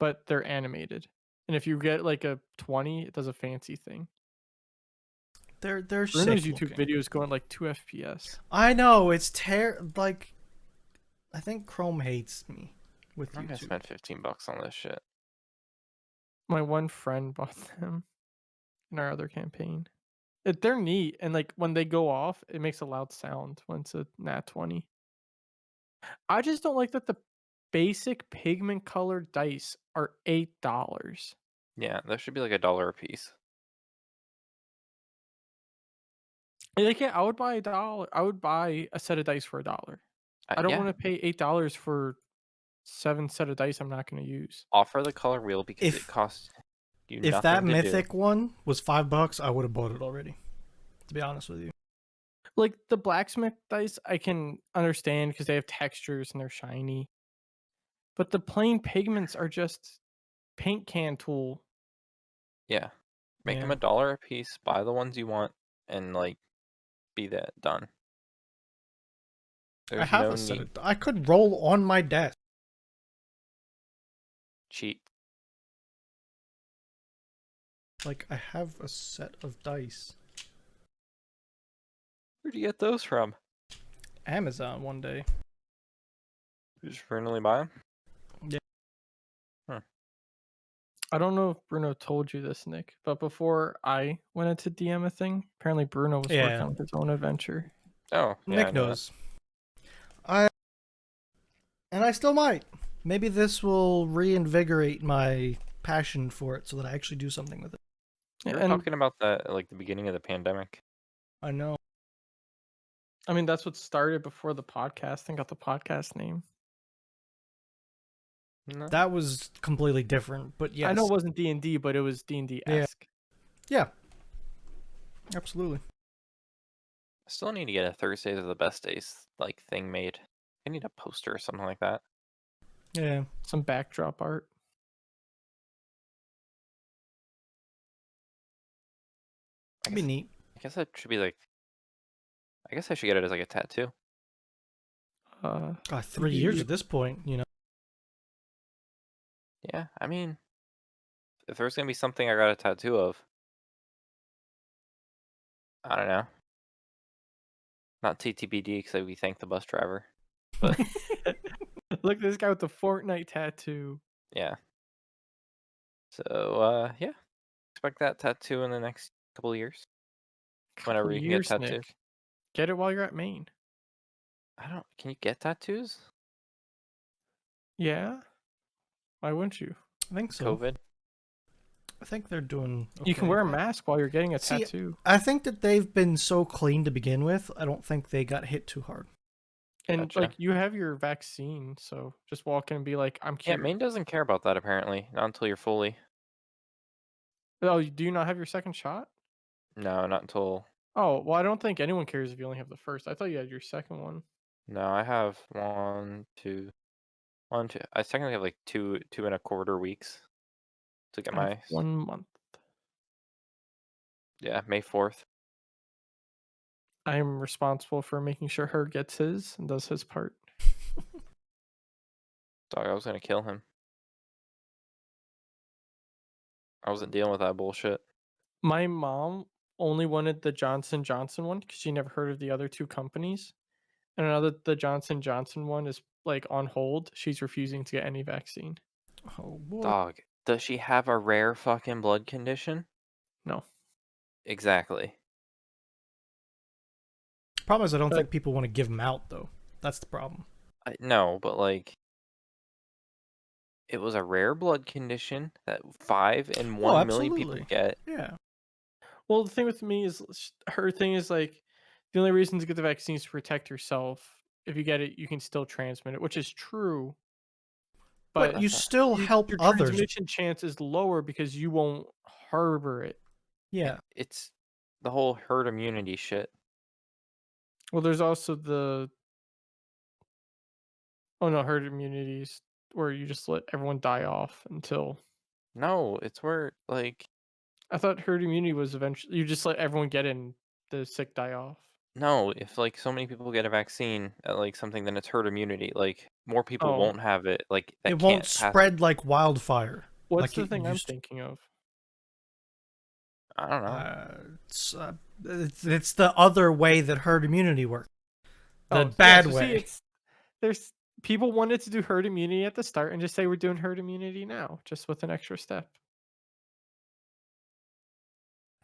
but they're animated. And if you get like a 20, it does a fancy thing. They're Bruno's sick YouTube looking. videos going like 2 FPS. I know it's like. I think Chrome hates me with I'm gonna YouTube. spend $15 on this shit. My one friend bought them in our other campaign. They're neat, and like when they go off, it makes a loud sound when it's a nat 20. I just don't like that the basic pigment colored dice are $8. Yeah, that should be like $1 a piece. Like, yeah, I would buy $1. I would buy a set of dice for $1. I don't Yeah, want to pay $8 for 7 set of dice I'm not going to use. offer the color wheel because it If costs you if that nothing to do. mythic one was $5, I would have bought it already. To be honest with you. Like the blacksmith dice, I can understand because they have textures and they're shiny. But the plain pigments are just paint can tool. Yeah, make them Yeah. $1 a piece. Buy the ones you want, and like be that done. I There's have no a set need of, I could roll on my desk. cheat. Like I have a set of dice. Where'd you get those from? Amazon one day. You just randomly buy them? Yeah. I don't know if Bruno told you this, Nick, but before I went into DM a thing, apparently Bruno was Yeah. working on his own adventure. Oh, yeah, I Nick know that. knows. I still might. Maybe this will reinvigorate my passion for it so that I actually do something with it. We were And talking about that at like the beginning of the pandemic. I know. I mean, that's what started before the podcast and got the podcast name. No, That was completely different, but yes. I know it wasn't D&D, but it was D&D-esque. Yeah. Absolutely. I still need to get a Thursdays are the best days like thing made. I need a poster or something like that. Yeah. Some backdrop art. I That'd be guess, neat. I guess that should be like. I guess I should get it as like a tattoo. God, 3 years You at this point, you know. Yeah, I mean, if there's gonna be something I got a tattoo of, I don't know. Not TTBD because we thank the bus driver. But look at this guy with the Fortnite tattoo. yeah. So yeah, expect that tattoo in the next couple of years. Couple Whenever you can get years, tattoos. Nick. Get it while you're at Maine. I don't. Can you get tattoos? Yeah? Why wouldn't you? I think so. COVID. I think they're doing You can okay. wear a mask while you're getting a See, tattoo. I think that they've been so clean to begin with. I don't think they got hit too hard. And Gotcha. like you have your vaccine, so just walk in and be like, I'm Yeah, cured. Maine doesn't care about that apparently. Not until you're fully. Oh, do you not have your second shot? No, not until. Oh, well, I don't think anyone cares if you only have the first. I thought you had your second one. No, I have one, two, one, two. I technically have like 2.25 weeks to get I have my. 1 month. Yeah, May 4th. I am responsible for making sure her gets his and does his part. Dog, I was gonna kill him. I wasn't dealing with that bullshit. My mom only wanted the Johnson Johnson one because she never heard of the other two companies. And now that the Johnson Johnson one is like on hold, she's refusing to get any vaccine. Oh boy. Dog, does she have a rare fucking blood condition? No. Exactly. Problem is, I don't But think people want to give them out though. That's the problem. No, but like, it was a rare blood condition that 5 in Oh, 1 million people absolutely. get. Yeah. well, the thing with me is her thing is like the only reason to get the vaccine is to protect yourself. If you get it, you can still transmit it, which is true. But But you That's not. still help your others. transmission chance is lower because you won't harbor it. Yeah. It's the whole herd immunity shit. Well, there's also the oh no, herd immunities where you just let everyone die off until No, it's where like I thought herd immunity was eventually you just let everyone get in the sick die off. no, if like so many people get a vaccine at like something, then it's herd immunity. Like more people Oh, won't have it. Like It that won't can't pass. spread like wildfire what's like the it thing I'm used to. thinking of? I don't know. It's the other way that herd immunity works. The Oh, yeah, bad so see, way. it's there's people wanted to do herd immunity at the start and just say we're doing herd immunity now, just with an extra step.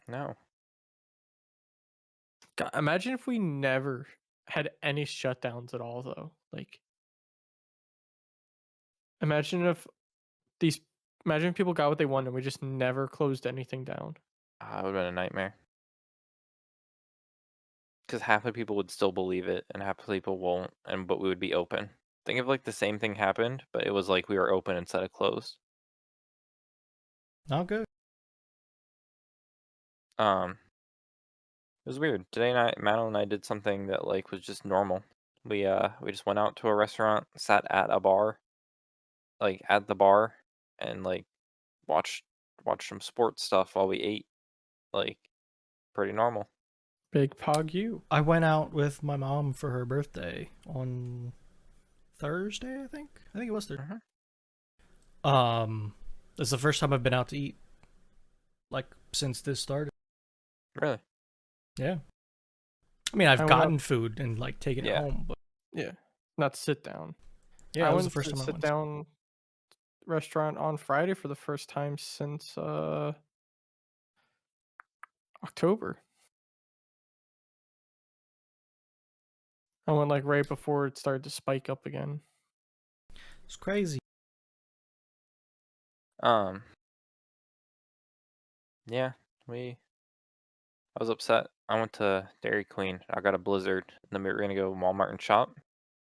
No. God, imagine if we never had any shutdowns at all, though. Like, imagine if these, imagine if people got what they wanted and we just never closed anything down. It would have been a nightmare. Because half the people would still believe it, and half the people won't, and but we would be open. Think if like the same thing happened, but it was like we were open instead of closed. Not good. It was weird. Today night, Madeline and I did something that like was just normal. We just went out to a restaurant, sat at a bar, like at the bar, and like watched watched some sports stuff while we ate. Like pretty normal. Big Pog you. I went out with my mom for her birthday on Thursday, I think. I think it was Thursday. Mhm. It's the first time I've been out to eat like since this started. Really? Yeah. I mean, I I've went gotten out, food and like taken it Yeah. home, but yeah, not sit down. yeah, I it was the went first to a time I sit went. down restaurant on Friday for the first time since October. I went like right before it started to spike up again. It's crazy. Um. Yeah. I was upset. I went to Dairy Queen. I got a Blizzard, and then we were gonna go to Walmart and shop,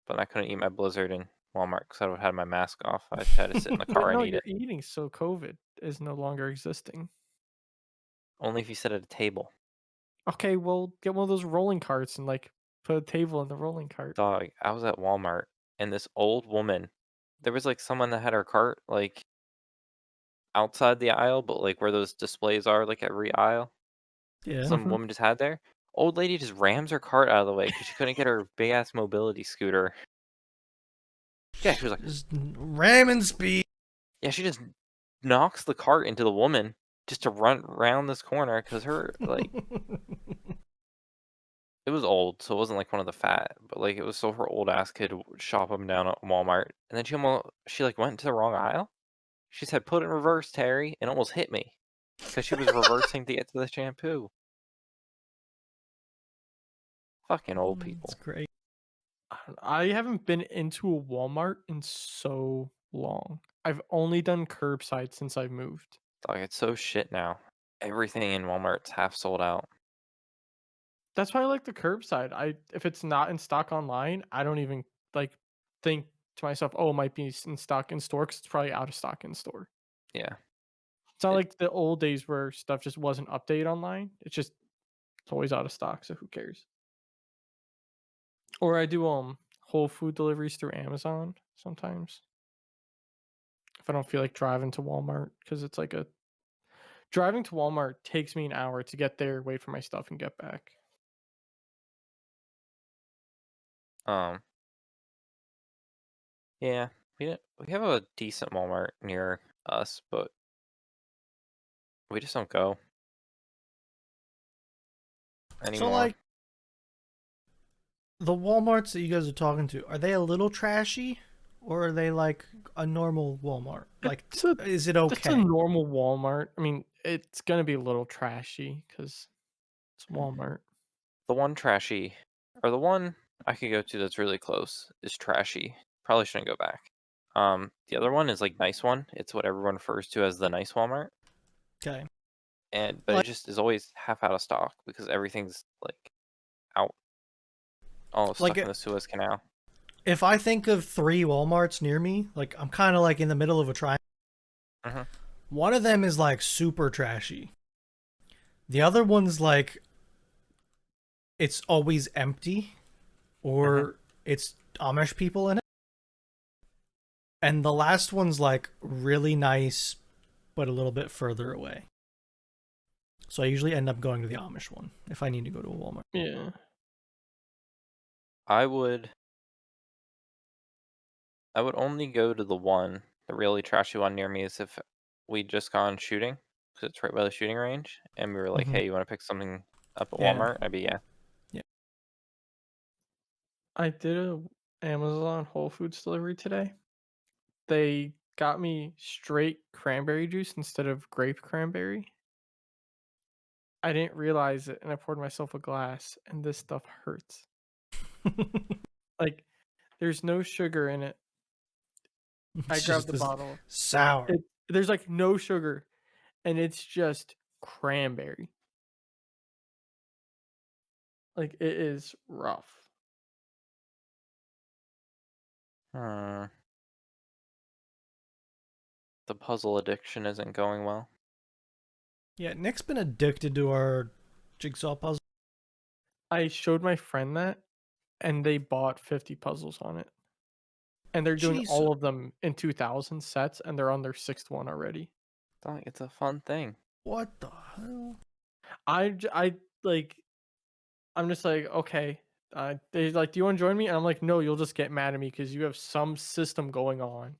but I couldn't eat my Blizzard in Walmart because I would have had my mask off. I had to sit in the But car and no, eat you're it. eating, so COVID is no longer existing. Only if you sit at a table. Okay, well, get one of those rolling carts and like put a table in the rolling cart. Dog, I was at Walmart, and this old woman, there was like someone that had her cart like outside the aisle, but like where those displays are, like every aisle. Yeah. Some Mhm. woman just had there. Old lady just rams her cart out of the way because she couldn't get her big ass mobility scooter. Yeah, she was like, Just ramming speed. yeah, she just knocks the cart into the woman just to run around this corner because her like it was old, so it wasn't like one of the fat, but like it was so her old ass could shop them down at Walmart, and then she like went into the wrong aisle. She said, "Put it in reverse, Terry," and almost hit me because she was reversing to get to the shampoo. Fucking old It's people. great. I haven't been into a Walmart in so long. I've only done curbside since I moved. Dog, it's so shit now. Everything in Walmart's half sold out. That's why I like the curbside. If it's not in stock online, I don't even like think to myself, "Oh, it might be in stock in store," because it's probably out of stock in store. Yeah. It's not It, like the old days where stuff just wasn't updated online. It's always out of stock, so who cares? Or I do Whole Food deliveries through Amazon sometimes. If I don't feel like driving to Walmart, because it's like a driving to Walmart takes me an hour to get there, wait for my stuff, and get back. um, yeah, we have a decent Walmart near us, but we just don't go So, anymore. like, the Walmarts that you guys are talking to, are they a little trashy? Or are they like a normal Walmart? Like, It's a is it it's a okay? normal Walmart. I mean, it's gonna be a little trashy because it's Walmart. The one trashy, or the one I could go to that's really close is trashy. Probably shouldn't go back. The other one is like nice one. It's what everyone refers to as the nice Walmart, Okay. but it Like, just is always half out of stock because everything's like out, all like stuck in the Suez Canal. if I think of three Walmarts near me, like I'm kind of like in the middle of a triangle. Hmm. One of them is like super trashy. The other one's like it's always empty Hmm. or it's Amish people in it. And the last one's like really nice but a little bit further away. So I usually end up going to the Amish one if I need to go to a Walmart. Yeah. I would I would only go to the really trashy one near me is if we just gone shooting, because it's right by the shooting range, and we were like, Mm-hmm. "Hey, you want to pick something up at Yeah. Walmart?" I'd be yeah. Yeah. I did a Amazon Whole Foods delivery today. They got me straight cranberry juice instead of grape cranberry. I didn't realize it, and I poured myself a glass, and this stuff hurts. Like, there's no sugar in it. I It's grabbed just the this bottle. sour. There's like no sugar, and it's just cranberry. Like, it is rough. Hmm. The puzzle addiction isn't going well. Yeah, Nick's been addicted to our jigsaw puzzle. I showed my friend that, and they bought 50 puzzles on it. And they're doing Jesus. all of them in 2000 sets, and they're on their 6th one already. It's a fun thing. What the hell? I like, I'm just like, okay. They're like, "Do you want to join me?" And I'm like, "No, you'll just get mad at me because you have some system going on."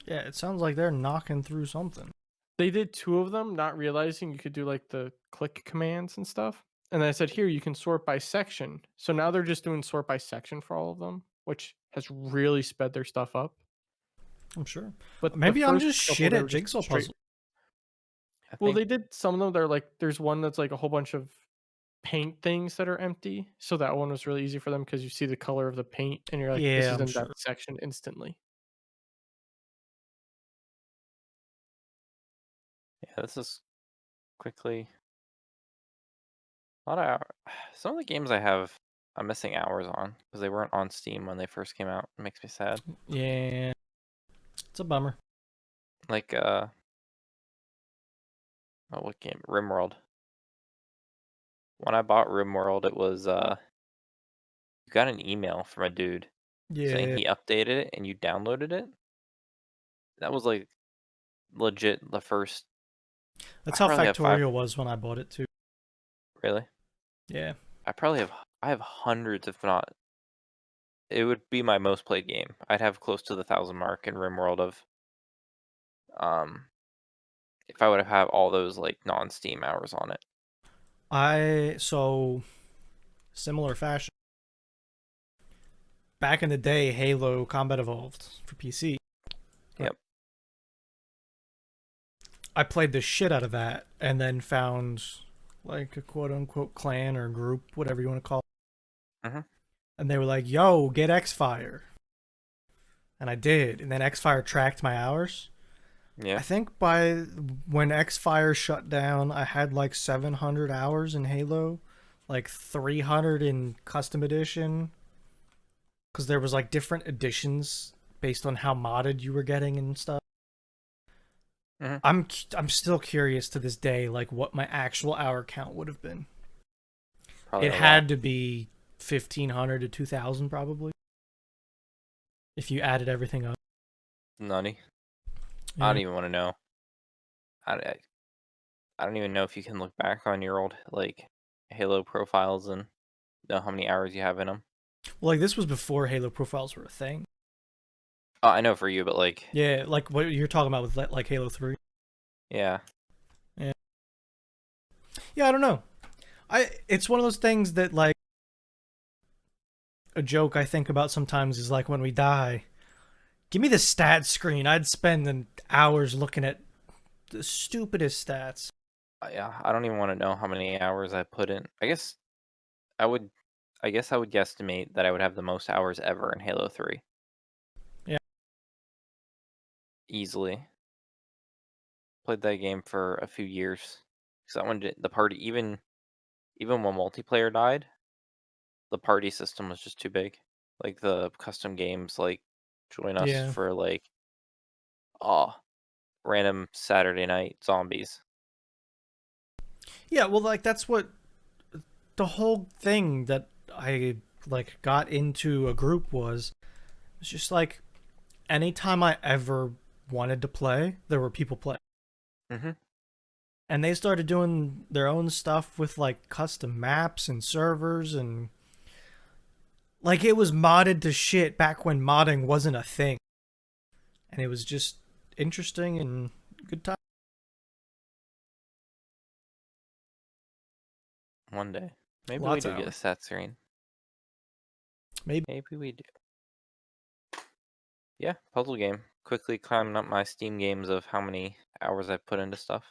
Yeah, it sounds like they're knocking through something. They did 2 of them, not realizing you could do like the click commands and stuff. And then I said, "Here, you can sort by section." So now they're just doing sort by section for all of them, which has really sped their stuff up. I'm sure. But the Maybe I'm first just couple, shit they at were just jigsaw straight. puzzles. I Well, think they did some of them. They're like, there's one that's like a whole bunch of paint things that are empty. So that one was really easy for them because you see the color of the paint and you're like, this Yeah, is I'm in that sure. section instantly. yeah, this is quickly a lot of some of the games I have I'm missing hours on because they weren't on Steam when they first came out. It makes me sad. Yeah, it's a bummer. Like oh, what game? RimWorld. When I bought RimWorld, it was you got an email from a dude saying Yeah, he updated it and you downloaded it. That was like legit the first. that's I how probably have five. Factorial was when I bought it too. Really? Yeah, I have hundreds, if not it would be my most played game. I'd have close to the 1,000 mark in RimWorld of um if I would have had all those like non-Steam hours on it. So similar fashion. Back in the day, Halo Combat Evolved for PC. Right. Yep. I played the shit out of that and then found like a quote unquote clan or group, whatever you want to call it. Mhm. And they were like, yo, get Xfire. And I did. And then Xfire tracked my hours. I Yeah. think by when Xfire shut down, I had like 700 hours in Halo, like 300 in Custom Edition, because there was like different editions based on how modded you were getting and stuff. Mhm. I'm still curious to this day, like what my actual hour count would have been. Probably It a lot. had to be 1,500 to 2,000 probably, if you added everything up. Nutty. I Yeah. don't even want to know. I I don't even know if you can look back on your old like Halo profiles and know how many hours you have in them. Well, like this was before Halo profiles were a thing. Oh, I know for you, but like, Yeah, like what you're talking about with like Halo 3. yeah. Yeah. Yeah, I don't know. It's one of those things that like a joke I think about sometimes is like when we die, give me the stats screen. I'd spend an hours looking at the stupidest stats. Yeah, I don't even want to know how many hours I put in. I would I guess I would guesstimate that I would have the most hours ever in Halo 3. Yeah. Easily. Played that game for a few years. So that one did, the party even when multiplayer died, the party system was just too big. Like the custom games like join us Yeah. for like oh random Saturday night zombies. Yeah, well like that's what the whole thing that I like got into a group was. It's just like anytime I ever wanted to play, there were people playing. Mhm. And they started doing their own stuff with like custom maps and servers and like it was modded to shit back when modding wasn't a thing. And it was just interesting and good time. One day. Maybe we Lots of do get a hours. stat screen. Maybe. Maybe we do. Yeah, puzzle game. Quickly climbing up my Steam games of how many hours I've put into stuff.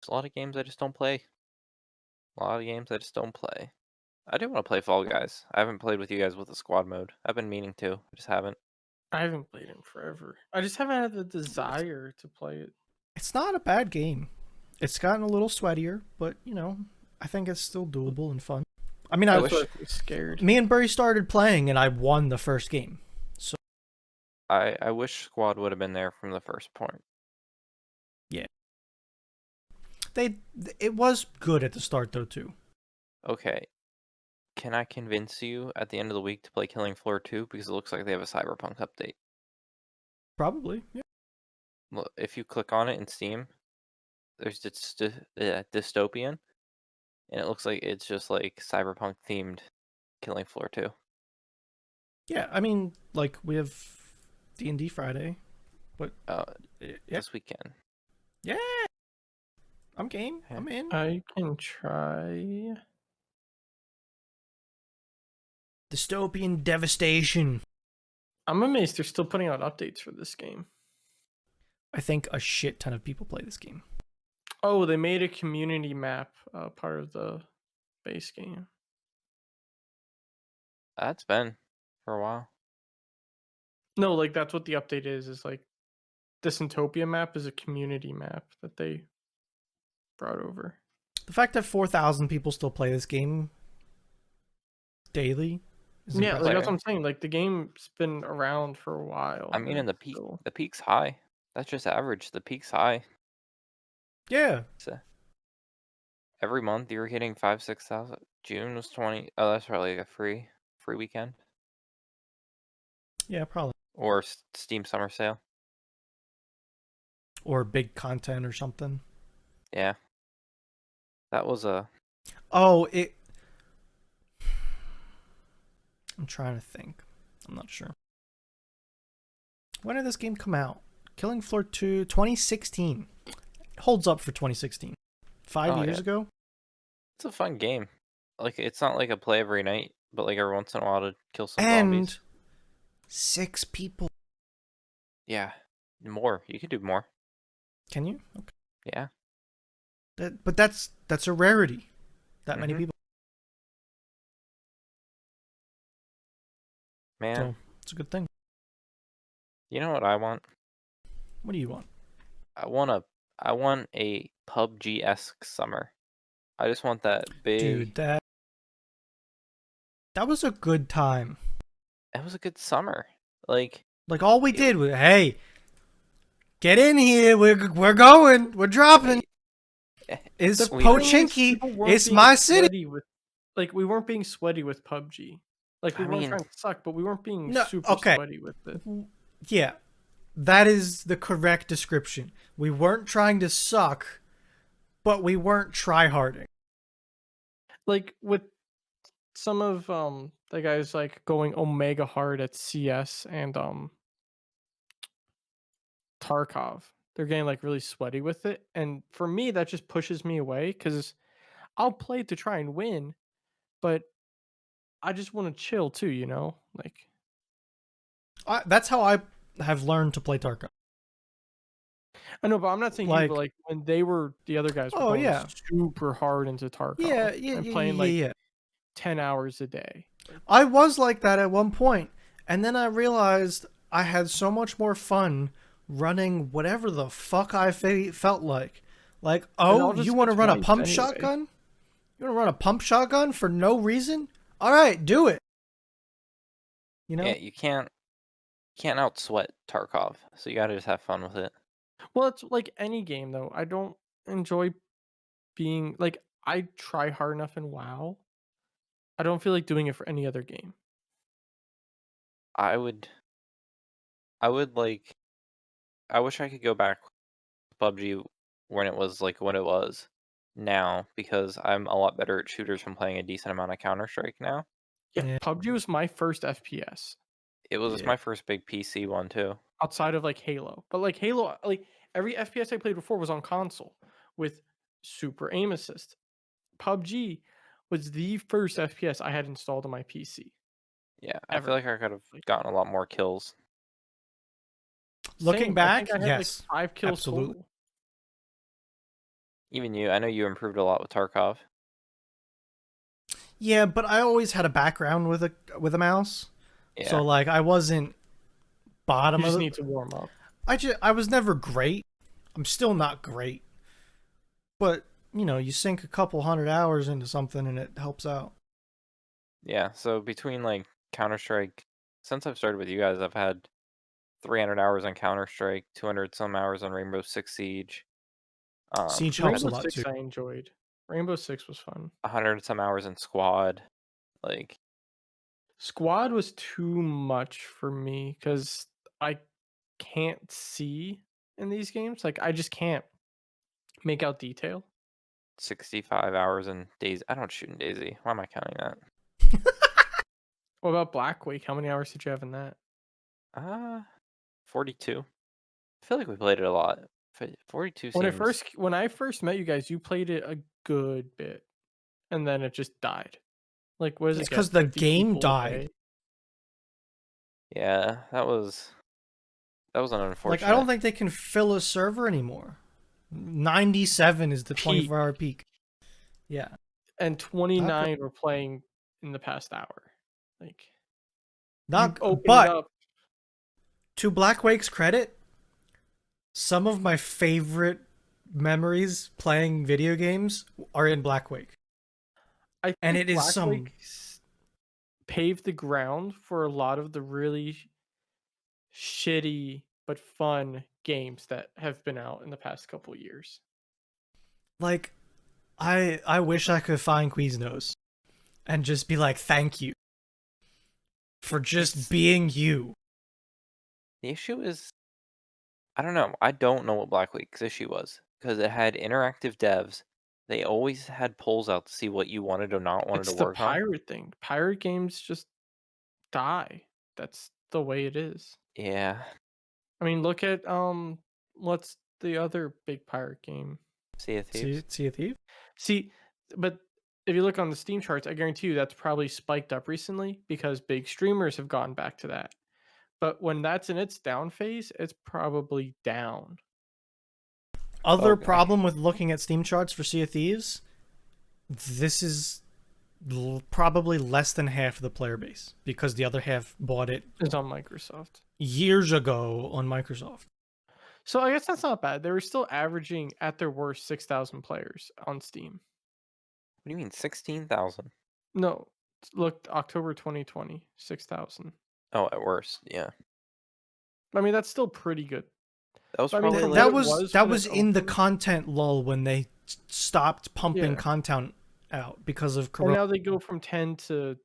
There's a lot of games I just don't play. A lot of games I just don't play. I do want to play Fall Guys. I haven't played with you guys with the squad mode. I've been meaning to. I just haven't. I haven't played it in forever. I just haven't had the desire to play it. It's not a bad game. It's gotten a little sweatier, but you know, I think it's still doable and fun. I mean, I That's wish what I was scared. me and Burry started playing and I won the first game. So I wish squad would have been there from the first point. yeah, they it was good at the start though too. Okay. Can I convince you at the end of the week to play Killing Floor 2 because it looks like they have a Cyberpunk update? Probably. Yeah. Look, if you click on it in Steam, there's dystopian, and it looks like it's just like Cyberpunk themed Killing Floor 2. Yeah, I mean, like we have D&D Friday, but Uh, yeah, this weekend. yeah, I'm game. Yeah. I'm in. I can try. Dystopian devastation. I'm amazed they're still putting out updates for this game. I think a shit ton of people play this game. Oh, they made a community map part of the base game. That's been for a while. No, like that's what the update is. Is like this Utopia map is a community map that they brought over. The fact that 4,000 people still play this game daily is Yeah, like impressive. that's Play. what I'm saying. Like the game's been around for a while. I mean, and in it's still... the peak's high. That's just average. The peak's high. Yeah, So every month you're hitting 5, 6,000. June was 20. Oh, that's probably like a free weekend yeah, probably. or Steam Summer Sale. Or big content or something. Yeah, that was a Oh, it I'm trying to think. I'm not sure. When did this game come out? Killing Floor 2, 2016. Holds up for 2016. 5 years yeah, ago? it's a fun game. Like, it's not like a play every night, but like every once in a while to kill some And zombies. 6 people. Yeah, more. You could do more. Can you? Okay. Yeah. But that's a rarity. That many Mhm. people. Man, So it's a good thing. you know what I want? What do you want? I want a I want a PUBG-esque summer. I just want that big. Dude, that was a good time. It was a good summer. Like Like all we it, did was, hey, get in here. We're going. We're dropping. I- eh, It's The we thing is, Pochinki. people weren't It's being my city. sweaty with, like, we weren't being sweaty with PUBG. Like, we I weren't mean, trying to suck, but we weren't being No, super okay. sweaty with it. Yeah, that is the correct description. We weren't trying to suck, but we weren't tryharding. Like, with some of the guys like going omega hard at CS and Tarkov. They're getting like really sweaty with it, and for me that just pushes me away because I'll play to try and win, but I just want to chill too, you know? Like, That's how I have learned to play Tarkov. I know, but I'm not saying you, but Like, like when they were the other guys were oh going yeah, super hard into yeah, Tarkov yeah, and yeah, playing yeah, like yeah. 10 hours a day. Like, I was like that at one point, and then I realized I had so much more fun running whatever the fuck I felt like. Like, and oh, all you just want to gets run a wiped pump anyway. shotgun? You want to run a pump shotgun for no reason? All right, do it. You yeah, know? you can't out sweat Tarkov, so you gotta just have fun with it. Well, it's like any game though. I don't enjoy being like, I try hard enough in WoW. I don't feel like doing it for any other game. I would I would like I wish I could go back to PUBG when it was like what it was now because I'm a lot better at shooters from playing a decent amount of Counter-Strike now. Yeah, Yeah, PUBG was my first FPS It was yeah. my first big PC one too. outside of like Halo. But like Halo, like every FPS I played before was on console with super aim assist. PUBG was the first FPS I had installed on my PC Yeah, I feel ever. like I could have Like, gotten a lot more kills. Looking same. I think back, I had like yes, 5 kills absolutely. total. Even you, I know you improved a lot with Tarkov. Yeah, but I always had a background with a mouse, so Yeah, like I wasn't You bottom of just the. need to warm up. I was never great. I'm still not great, but you sink a couple hundred hours into something and it helps out. yeah. So between like Counter-Strike, since I've started with you guys, I've had 300 hours on Counter-Strike, 200 some hours on Rainbow Six Siege. Siege helps Had a Rainbow lot too. Six I enjoyed. Rainbow Six was fun. 100 some hours in Squad. Like, Squad was too much for me because I can't see in these games. Like, I just can't make out detail. 65 hours in Daisy. I don't shoot in Daisy. Why am I counting that? What about Black Wake? How many hours did you have in that? Uh, 42. I feel like we played it a lot. 42 When I seems first when I first met you guys, you played it a good bit, and then it just died. Like, what does It's it because get? the 50 game people a died. day? yeah, that was an Like I don't unfortunate. think they can fill a server anymore. 97 is the Peak, 24-hour peak. Yeah, and not great. 29 were playing in the past hour. Like, you Not, open it but up. to Black Wake's credit, some of my favorite memories playing video games are in Black Wake, I feel and like it is Black some. Lake paved the ground for a lot of the really shitty but fun games that have been out in the past couple years. Like, I wish I could find Quiznos and just be like, thank you for just It's being you. the issue is I don't know. I don't know what Black Week's issue was because it had interactive devs. They always had polls out to see what you wanted or not wanted to It's the work on. pirate thing. Pirate games just die. That's the way it is. Yeah. I mean, look at what's the other big pirate game? Sea of Thieves. See a thief? See, but if you look on the Steam charts, I guarantee you that's probably spiked up recently because big streamers have gone back to that. But when that's in its down phase, it's probably down. Other Okay. problem with looking at Steam charts for Sea of Thieves, this is probably less than half of the player base because the other half bought it It's on Microsoft. years ago on Microsoft. So I guess that's not bad. They were still averaging at their worst 6,000 players on Steam. What do you mean 16,000? No, look, October 2020, 6,000. Oh, at worst, yeah. I mean, that's still pretty good. That was I mean, probably from what like it was That when was it in the opened, content lull when they stopped pumping yeah. content out because of And Corona. now they go from 10 to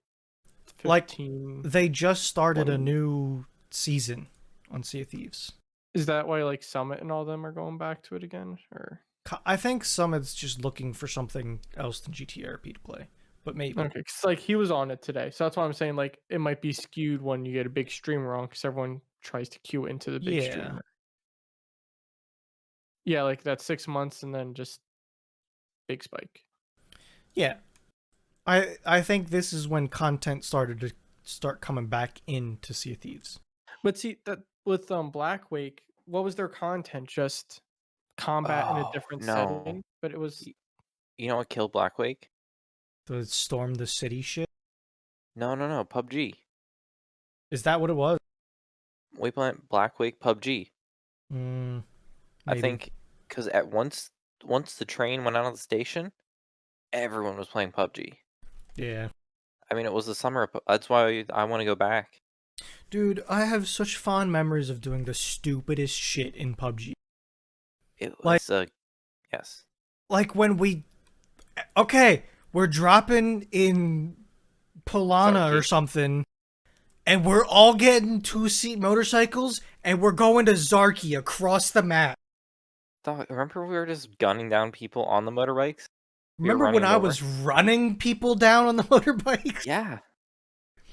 Like 15. they just started a 20. new season on Sea of Thieves. Is that why like Summit and all them are going back to it again? Or I think Summit's just looking for something else than GTRP to play, but maybe. okay, 'cause like he was on it today, so that's why I'm saying like it might be skewed when you get a big streamer on because everyone tries to queue into the big Yeah. streamer. Yeah, like that 6 months and then just big spike. Yeah. I think this is when content started to start coming back into Sea of Thieves. But see that with Black Wake, what was their content? Just combat in a oh different no. setting, but it was You know what killed Blackwake? The Storm the City shit. No. PUBG. Is that what it was? Waypoint Blackwake PUBG. Mm, I maybe. think because at once the train went out of the station, everyone was playing PUBG. Yeah. I mean, it was the summer. That's why I want to go back. Dude, I have such fond memories of doing the stupidest shit in PUBG. It Like- was yes. Like when we're dropping in Polana or Zarky. something, and we're all getting 2-seat motorcycles, and we're going to Zarky across the map. Dog, remember we were just gunning down people on the motorbikes? We were Remember running when them I over? was running people down on the motorbikes? Yeah.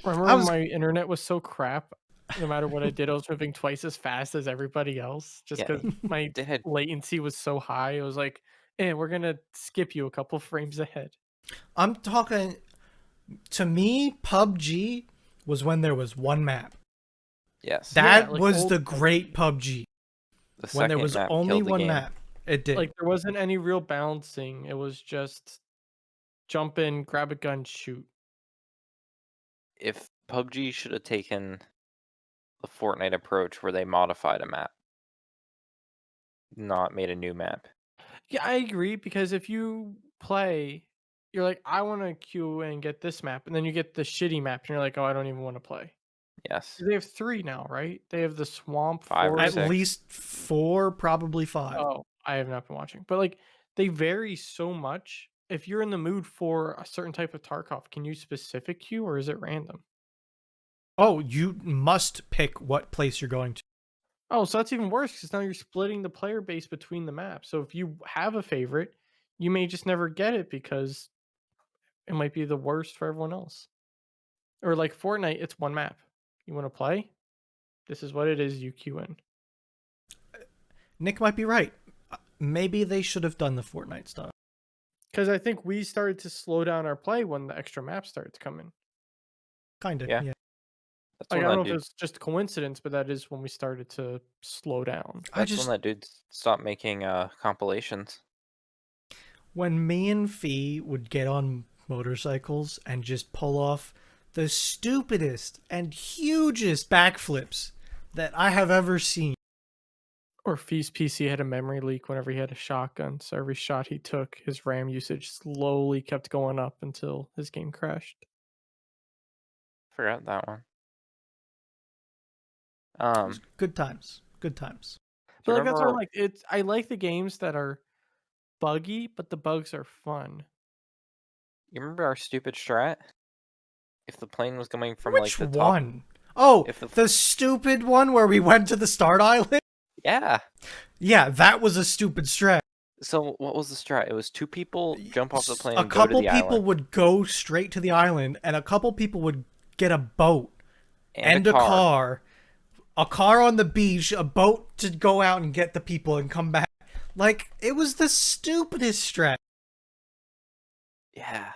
remember I when was- my internet was so crap. No matter what I did, I was moving twice as fast as everybody else, just Yeah, because my They had latency was so high. It was like, we're gonna skip you a couple frames ahead. I'm talking. To me, PUBG was when there was one map. yes. That like was old the PUBG. great PUBG. The When there second was map only killed the one game. map. It did. Like there wasn't any real balancing. It was just jump in, grab a gun, shoot. If PUBG should have taken the Fortnite approach where they modified a map, not made a new map. Yeah, I agree because if you play, you're like, I want to queue and get this map, and then you get the shitty map, and you're like, oh, I don't even want to play. Yes. They have 3 now, right? They have the swamp, 5 or At forest. 6. least 4, probably 5. Oh, I have not been watching, but like they vary so much. If you're in the mood for a certain type of Tarkov, can you specific queue or is it random? Oh, you must pick what place you're going to. Oh, so that's even worse because now you're splitting the player base between the maps. So if you have a favorite, you may just never get it because it might be the worst for everyone else. Or like Fortnite, it's one map. You want to play? This is what it is. You queue in. Nick might be right. Maybe they should have done the Fortnite stuff. Because I think we started to slow down our play when the extra maps started to come in. Kind of, Yeah. yeah. That's Like, I when don't know that if dude. it's just a coincidence, but that is when we started to slow down. That's when that dude stopped making compilations. When me and Fee would get on motorcycles and just pull off the stupidest and hugest backflips that I have ever seen. Or Fee's PC had a memory leak whenever he had a shotgun, so every shot he took, his RAM usage slowly kept going up until his game crashed. Forgot that one. Good times. Good times. Do But you like that's what I remember? like. I like the games that are buggy, but the bugs are fun. You remember our stupid strat? If the plane was coming from Which like the top. one? Oh, If the- the stupid one where we went to the start island? Yeah. Yeah, that was a stupid strat. So what was the strat? It was 2 people jump off the plane A and go to couple the people island. would go straight to the island, and a couple people would get a boat And a and a car. car, a car on the beach, a boat to go out and get the people and come back. Like, it was the stupidest strat, Yeah.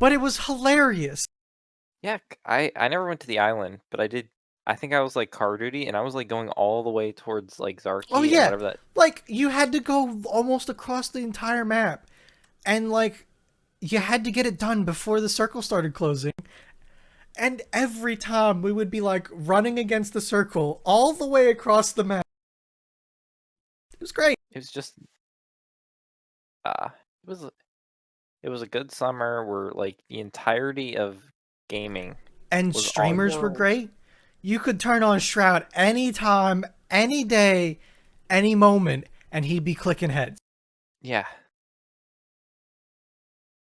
but it was hilarious. Yeah, I never went to the island, but I did. I think I was like car duty, and I was like going all the way towards like Oh Zarki and yeah, whatever that. like you had to go almost across the entire map, and like you had to get it done before the circle started closing. And every time we would be like running against the circle all the way across the map. It was great. It was just it was a good summer where like the entirety of gaming And was on. streamers were great. You could turn on Shroud anytime, any day, any moment, and he'd be clicking heads. Yeah,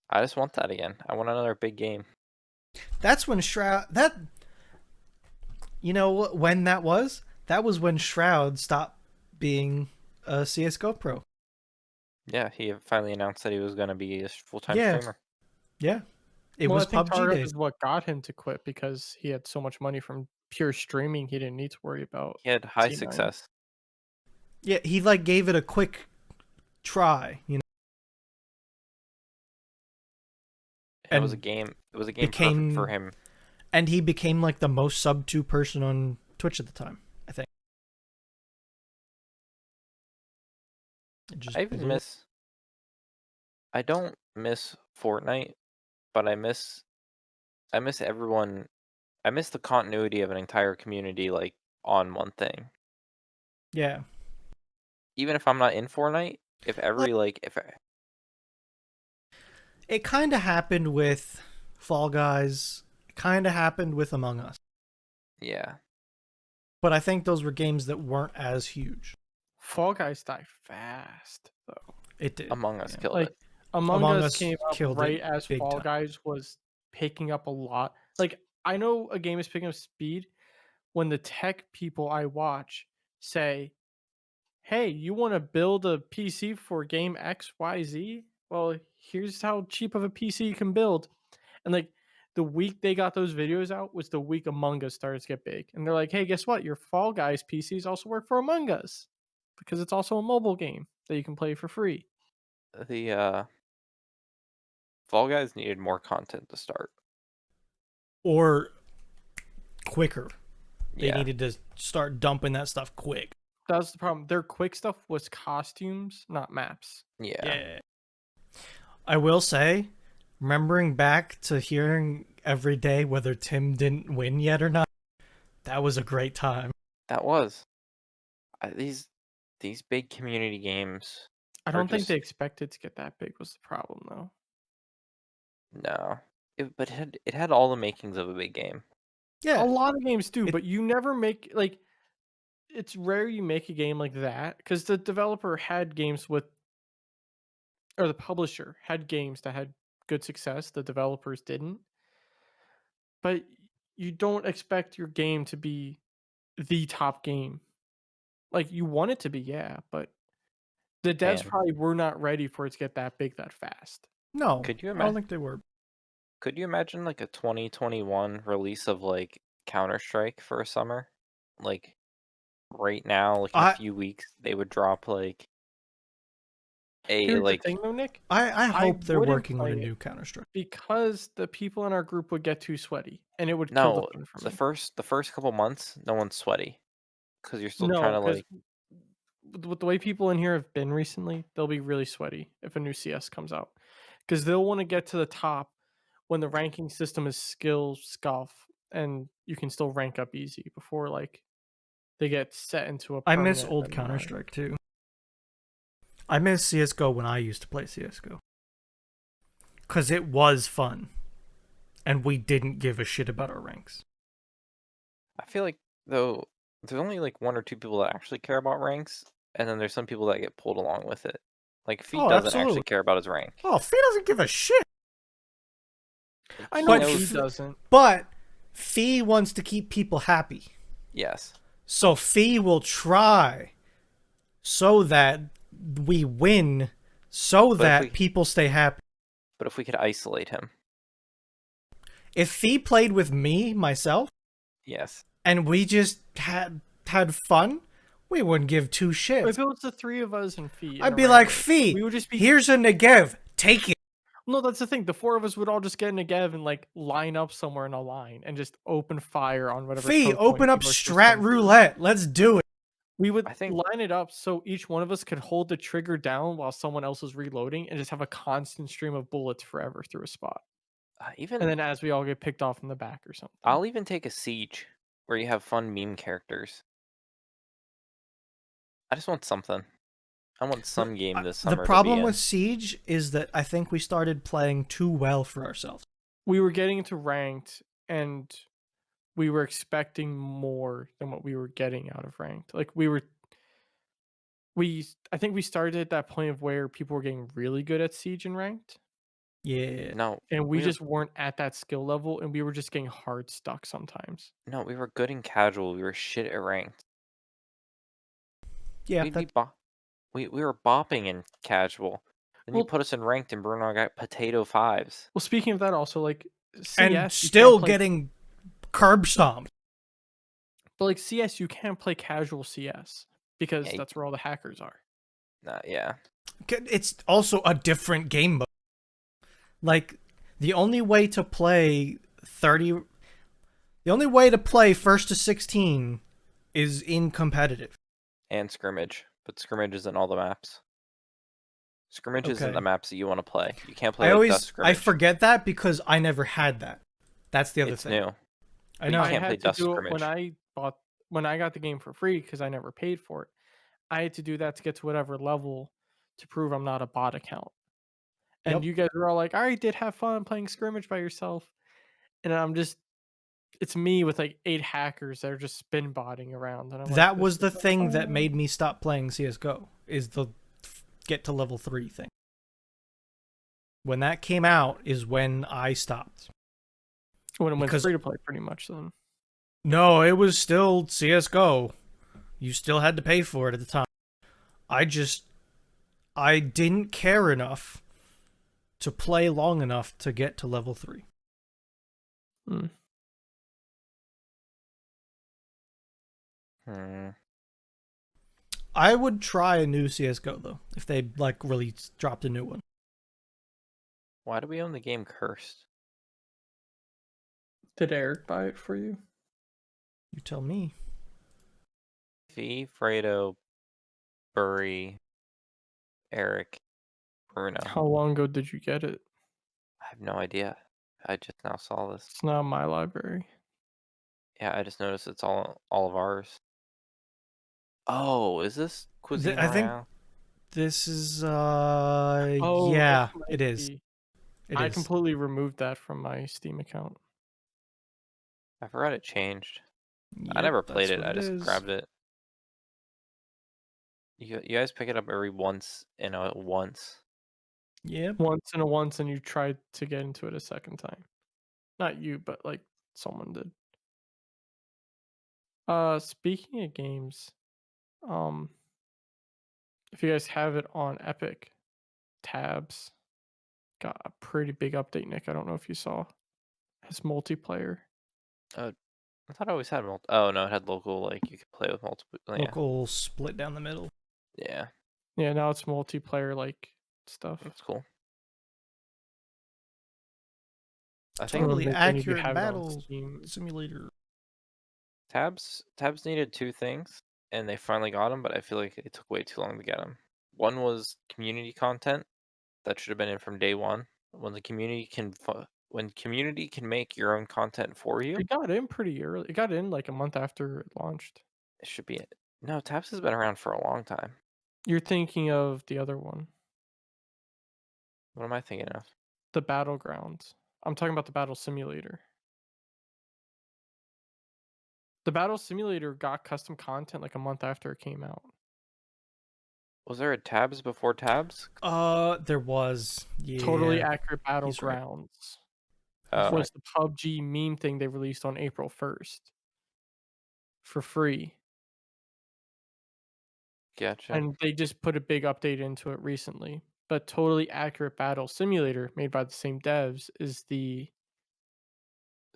I just want that again. I want another big game. That's when Shroud that you know when that was? That was when Shroud stopped being a CS:GO pro. Yeah, he finally announced that he was going to be a full-time Yeah, streamer. yeah. It Well, I was think PUBG part of it days. is what got him to quit because he had so much money from pure streaming. He didn't need to worry about He had high T9. success. Yeah, he like gave it a quick try, you know. It was a And game. It was a game perfect for became him. and he became like the most sub 2 person on Twitch at the time, I think. It just I even blew. miss. I don't miss Fortnite, but I miss everyone. I miss the continuity of an entire community like on one thing. Yeah. Even if I'm not in Fortnite, if Well, every like if it kind of happened with Fall Guys. It kind of happened with Among Us. yeah, But I think those were games that weren't as huge. Fall Guys die fast though. It did. Among Us Yeah. killed Like it. Among Among Us Us came up killed right it as big Fall time. Guys was picking up a lot. Like I know a game is picking up speed when the tech people I watch say, "Hey, you want to build a PC for game XYZ? Well, here's how cheap of a PC you can build." And like the week they got those videos out was the week Among Us started to get big. And they're like, "Hey, guess what? Your Fall Guys PCs also work for Among Us because it's also a mobile game that you can play for free." The Fall Guys needed more content to start. Or quicker. They Yeah, needed to start dumping that stuff quick. That was the problem. Their quick stuff was costumes, not maps. yeah. Yeah. I will say, remembering back to hearing every day whether Tim didn't win yet or not, that was a great time. That was these big community games I are don't think just they expected to get that big was the problem though. no. But it had all the makings of a big game. A Yeah. lot of games do, It- but you never make like it's rare you make a game like that because the developer had games with or the publisher had games that had good success. The developers didn't. But you don't expect your game to be the top game. Like you want it to be, yeah, but the devs Man, probably were not ready for it to get that big that fast. No, could you I don't imagine? think they were. Could you imagine like a 2021 release of like Counter-Strike for a summer? Like right now, like in a I few weeks, they would drop like a Here's the like thing though, Nick. I I hope they're wouldn't working on play a it new Counter Strike. because the people in our group would get too sweaty and it would kill the no, fun for the me. first couple months, no one's sweaty because you're still trying No, to because like with the way people in here have been recently, they'll be really sweaty if a new CS comes out. Because they'll want to get to the top when the ranking system is skill scuff and you can still rank up easy before like they get set into a I miss permanent old Counter MMR. Strike too. I miss CS:GO when I used to play CS:GO. Cuz it was fun and we didn't give a shit about our ranks. I feel like though there's only like one or two people that actually care about ranks, and then there's some people that get pulled along with it. Like Feet Oh, doesn't actually absolutely. care about his rank. Oh, Fee doesn't give a shit. I He know But he knows, doesn't. But Fee wants to keep people happy. yes. So Fee will try so that we win so But if that we people stay happy. but if we could isolate him, If Fee played with me, myself, Yes. and we just had fun, we wouldn't give two shits. If it was the three of us and Fee in I'd a be like, random, Fee, we would just be. here's a Negev, take it. No, that's the thing. The four of us would all just get in a Gev and like line up somewhere in a line and just open fire on whatever Fee, choke point open up people are supposed to strat come through. roulette. Let's do it. We would I think line it up so each one of us could hold the trigger down while someone else was reloading and just have a constant stream of bullets forever through a spot. And even then as we all get picked off in the back or something. I'll even take a siege where you have fun meme characters. I just want something. I want some game this The summer to be problem in. with Siege is that I think we started playing too well for ourselves. We were getting into ranked and we were expecting more than what we were getting out of ranked. Like I think we started at that point of where people were getting really good at Siege and ranked. Yeah. No, And we we were, just weren't at that skill level and we were just getting hard stuck sometimes. no, we were good in casual. We were shit at ranked. Yeah, We'd be that we were bopping in casual. Then you Well, put us in ranked, and Bruno got potato fives. well, speaking of that, also like and CS, you can't still play, getting curb stomped. but like CS, you can't play casual CS because Yeah, that's where all the hackers are. yeah. It's also a different game mode. Like the only way to play 30 the only way to play first to 16 is in competitive. And scrimmage, but scrimmage isn't all the maps. Scrimmage isn't the Okay. maps that you want to play. You can't play like dust I scrimmage. forget that because I never had that. That's the other It's thing. new. I But you know. I can't play had to dust do it when scrimmage. I got the game for free because I never paid for it. I had to do that to get to whatever level to prove I'm not a bot account. And Yep. you guys were all like, "All right, did have fun playing scrimmage by yourself," and it's me with like 8 hackers that are just spin botting around, and I'm like, That "This was is the not thing that fun." made me stop playing CS:GO is the get to level 3 thing. When that came out is when I stopped. When it went Because free to play, pretty much. Then no, it was still CS:GO. You still had to pay for it at the time. I didn't care enough to play long enough to get to level 3. Hmm. Hmm. I would try a new CS:GO though if they like really dropped a new one. Why do we own the game Cursed? Did Eric buy it for you? You tell me. V, Fredo, Burry, Eric, Bruno. How long ago did you get it? I have no idea. I just now saw this. It's not my library. Yeah, I just noticed it's all of ours. Oh, is this Cuisine I think Royale? this is Oh, yeah, this might it is. be. It I is. completely removed that from my Steam account. I forgot it changed. I Yep, never played that's it. what I it just is. grabbed it. You guys pick it up every once in a once. Yep. Once, and you tried to get into it a second time. Not you, but like someone did. Speaking of games, um, if you guys have it on Epic, Tabs got a pretty big update, Nick. I don't know if you saw. Has multiplayer. I thought I always had multiple. Oh no, it had local. Like you could play with multiple. Yeah, Local split down the middle. yeah, Yeah, now it's multiplayer like stuff. that's cool. I think Totally Nick, they need to accurate have it on battle Steam. simulator. tabs needed two things, and they finally got them. But I feel like it took way too long to get them. One was community content that should have been in from day one. When community can make your own content for you, It got in pretty early. It got in like a month after it launched. it should be it. No, tabs has been around for a long time. You're thinking of the other one, What am I thinking of? the Battlegrounds. I'm talking about the Battle Simulator. The Battle Simulator got custom content like a month after it came out. Was there a tabs before tabs? There was. Yeah. Totally Accurate he's right. Battlegrounds Oh, was the PUBG meme thing they released on April 1st for free. gotcha. And they just put a big update into it recently. But Totally Accurate Battle Simulator, made by the same devs, is the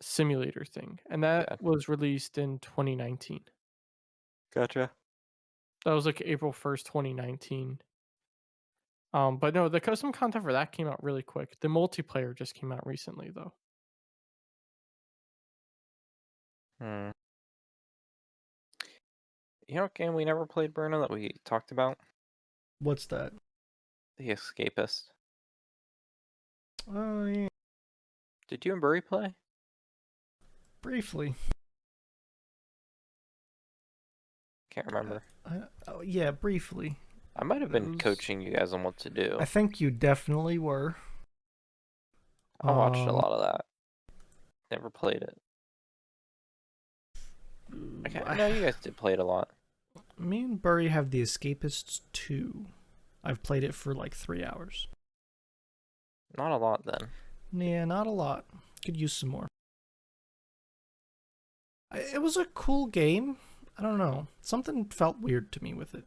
simulator thing, and that Okay. was released in 2019. Gotcha. That was like April 1st, 2019. But no, the custom content for that came out really quick. The multiplayer just came out recently, though. Hmm. You know what game we never played, Bruno, that we talked about? What's that? The Escapist. Oh yeah, Did you and Burry play? briefly. Can't remember. Oh yeah, briefly. I might have But it been was. coaching you guys on what to do. I think you definitely were. I watched a Um, lot of that. Never played it. Okay, I, no, you guys did play it a lot. me and Burry have the Escapists 2. I've played it for like 3 hours. Not a lot then. Yeah, not a lot. Could use some more. It was a cool game. I don't know. Something felt weird to me with it.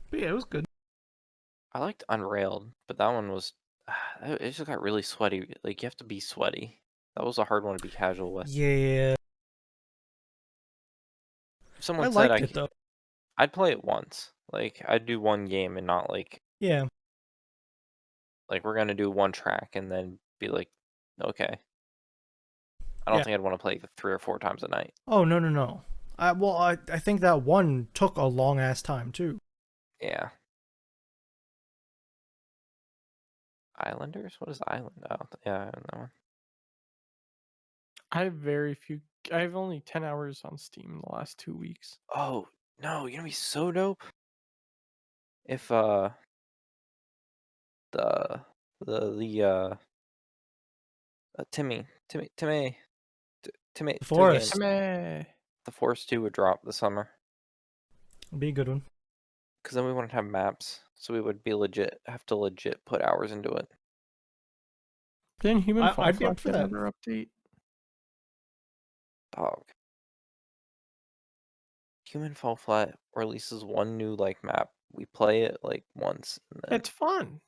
But yeah, it was good. I liked Unrailed, but that one was it just got really sweaty. Like you have to be sweaty. That was a hard one to be casual with. Yeah, If I someone said liked it though. I'd play it once. Like I'd do one game and not Yeah, like we're gonna do one track and then be like, okay. I don't yeah. think I'd want to play it 3 or 4 times a night. Oh no no no. I think that one took a long ass time too. Yeah. Islanders? What is Island? Oh, yeah, I don't know. I have very few. I have only 10 hours on Steam in the last 2 weeks. Oh no, you know, be so dope if the the Timmy The 2 game, Forest Meh. the Force 2 would drop this summer. would be a good one. Because then we wouldn't have maps, so we would be have to legit put hours into it. Didn't Human Fall I'd be up Flat for get that. another update? Dog. Human Fall Flat releases one new like map. We play it like once, and then It's fun.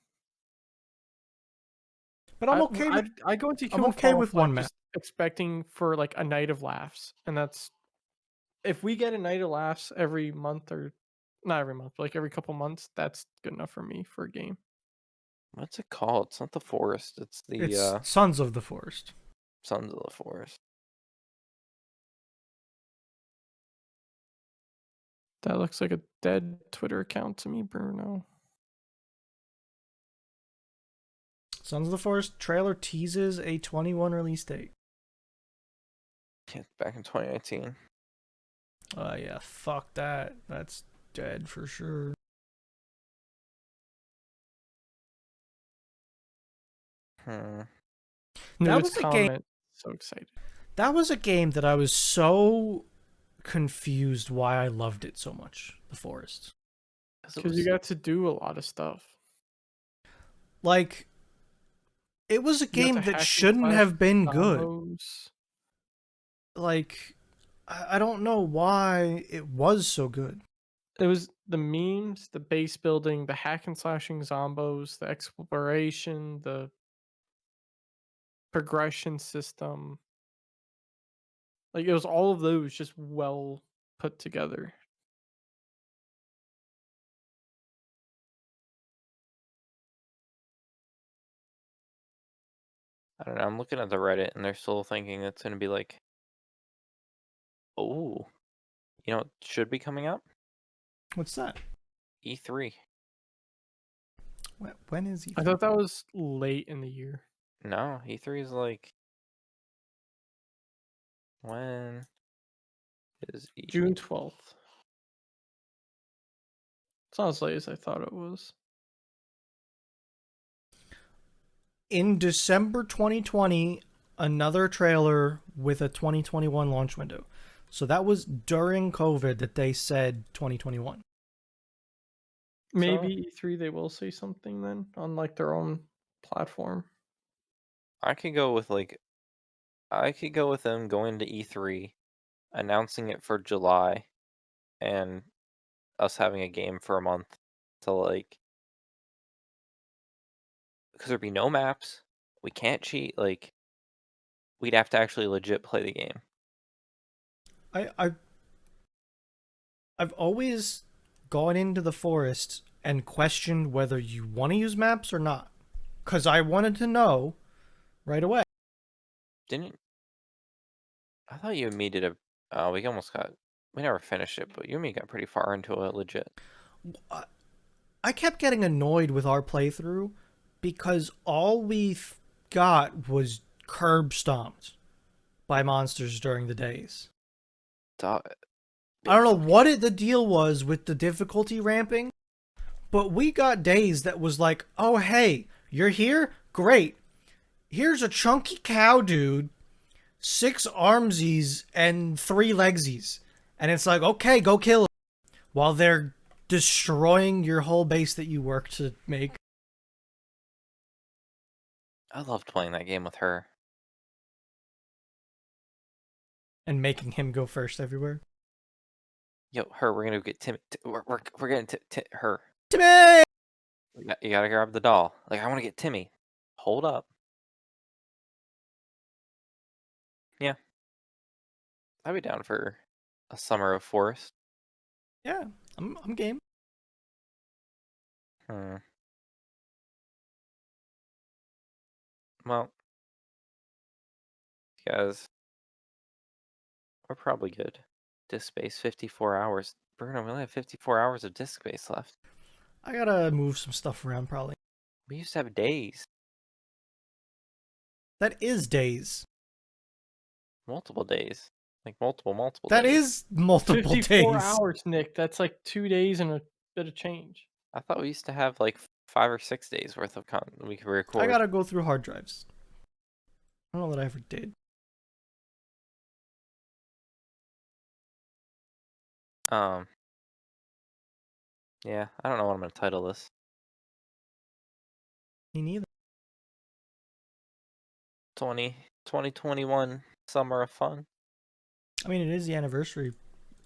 But I'm okay with I go into I'm Human okay Fall with Flat one map. just expecting for like a night of laughs, and that's if we get a night of laughs every month or not every month, but like every couple months, that's good enough for me for a game. what's it called? It's not the Forest. It's the It's Sons of the Forest. Sons of the Forest. That looks like a dead Twitter account to me, Bruno. Sons of the Forest trailer teases a 21 release date. Yeah, back in 2019. Yeah, fuck that. That's dead for sure. Hmm. That Newest was a game. comment. So excited. That was a game that I was so confused why I loved it so much. The Forest. Because you got to do a lot of stuff. Like, it was a You got game to that hack and shouldn't slash have been good. combos. Like, I don't know why it was so good. It was the memes, the base building, the hack and slashing zombos, the exploration, the progression system. Like it was all of those just well put together. I don't know. I'm looking at the Reddit, and they're still thinking it's gonna be like, oh, you know, it should be coming up. What's that? E3. When is he? I thought that was late in the year. No, E3 is like when is E3? June 12th. It's not as late as I thought it was. In December 2020, another trailer with a 2021 launch window. So that was during COVID that they said 2021. Maybe So E3 they will say something then on like their own platform. I could go with them going to E3, announcing it for July, and us having a game for a month to like, because there'd be no maps. We can't cheat. Like we'd have to actually legit play the game. I've always gone into the forest and questioned whether you want to use maps or not, because I wanted to know right away. Didn't I thought you and me did a we almost got we never finished it, but you and me got pretty far into it legit. I kept getting annoyed with our playthrough because all we got was curb stomped by monsters during the days. Dog, I don't know what the deal was with the difficulty ramping, but we got days that was like, oh, hey, you're here? Great. Here's a chunky cow dude, 6 armsies, and 3 legsies. And it's like, okay, go kill him. While they're destroying your whole base that you worked to make. I loved playing that game with her. And making him go first everywhere. Yo, her, we're gonna get Timmy. We're getting her. Timmy! You gotta grab the doll. Like, I want to get Timmy. Hold up. Yeah, I'd be down for a summer of forest. Yeah, I'm game. Well, guys, we're probably good. Disk space 54 hours. Bruno, we only have 54 hours of disk space left. I gotta move some stuff around probably. We used to have days. That is days. Multiple days. Like multiple That days. is multiple 54 days. hours, Nick. That's like 2 days and a bit of change. I thought we used to have like 5 or 6 days worth of content we could record. I gotta go through hard drives. I don't know that I ever did. Yeah, I don't know what I'm gonna title this. Me neither. 2021 Summer of Fun. I mean, it is the anniversary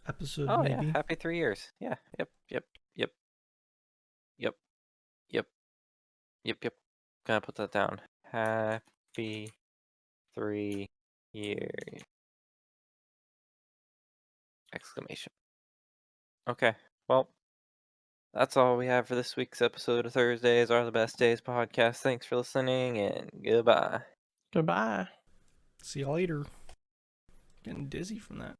episode, Oh maybe. yeah, happy 3 years. Yeah, yep. Gonna put that down. Happy 3 years. Exclamation. Okay, well, that's all we have for this week's episode of Thursdays Are the Best Days podcast. Thanks for listening and goodbye. Goodbye. See y'all later. Getting dizzy from that.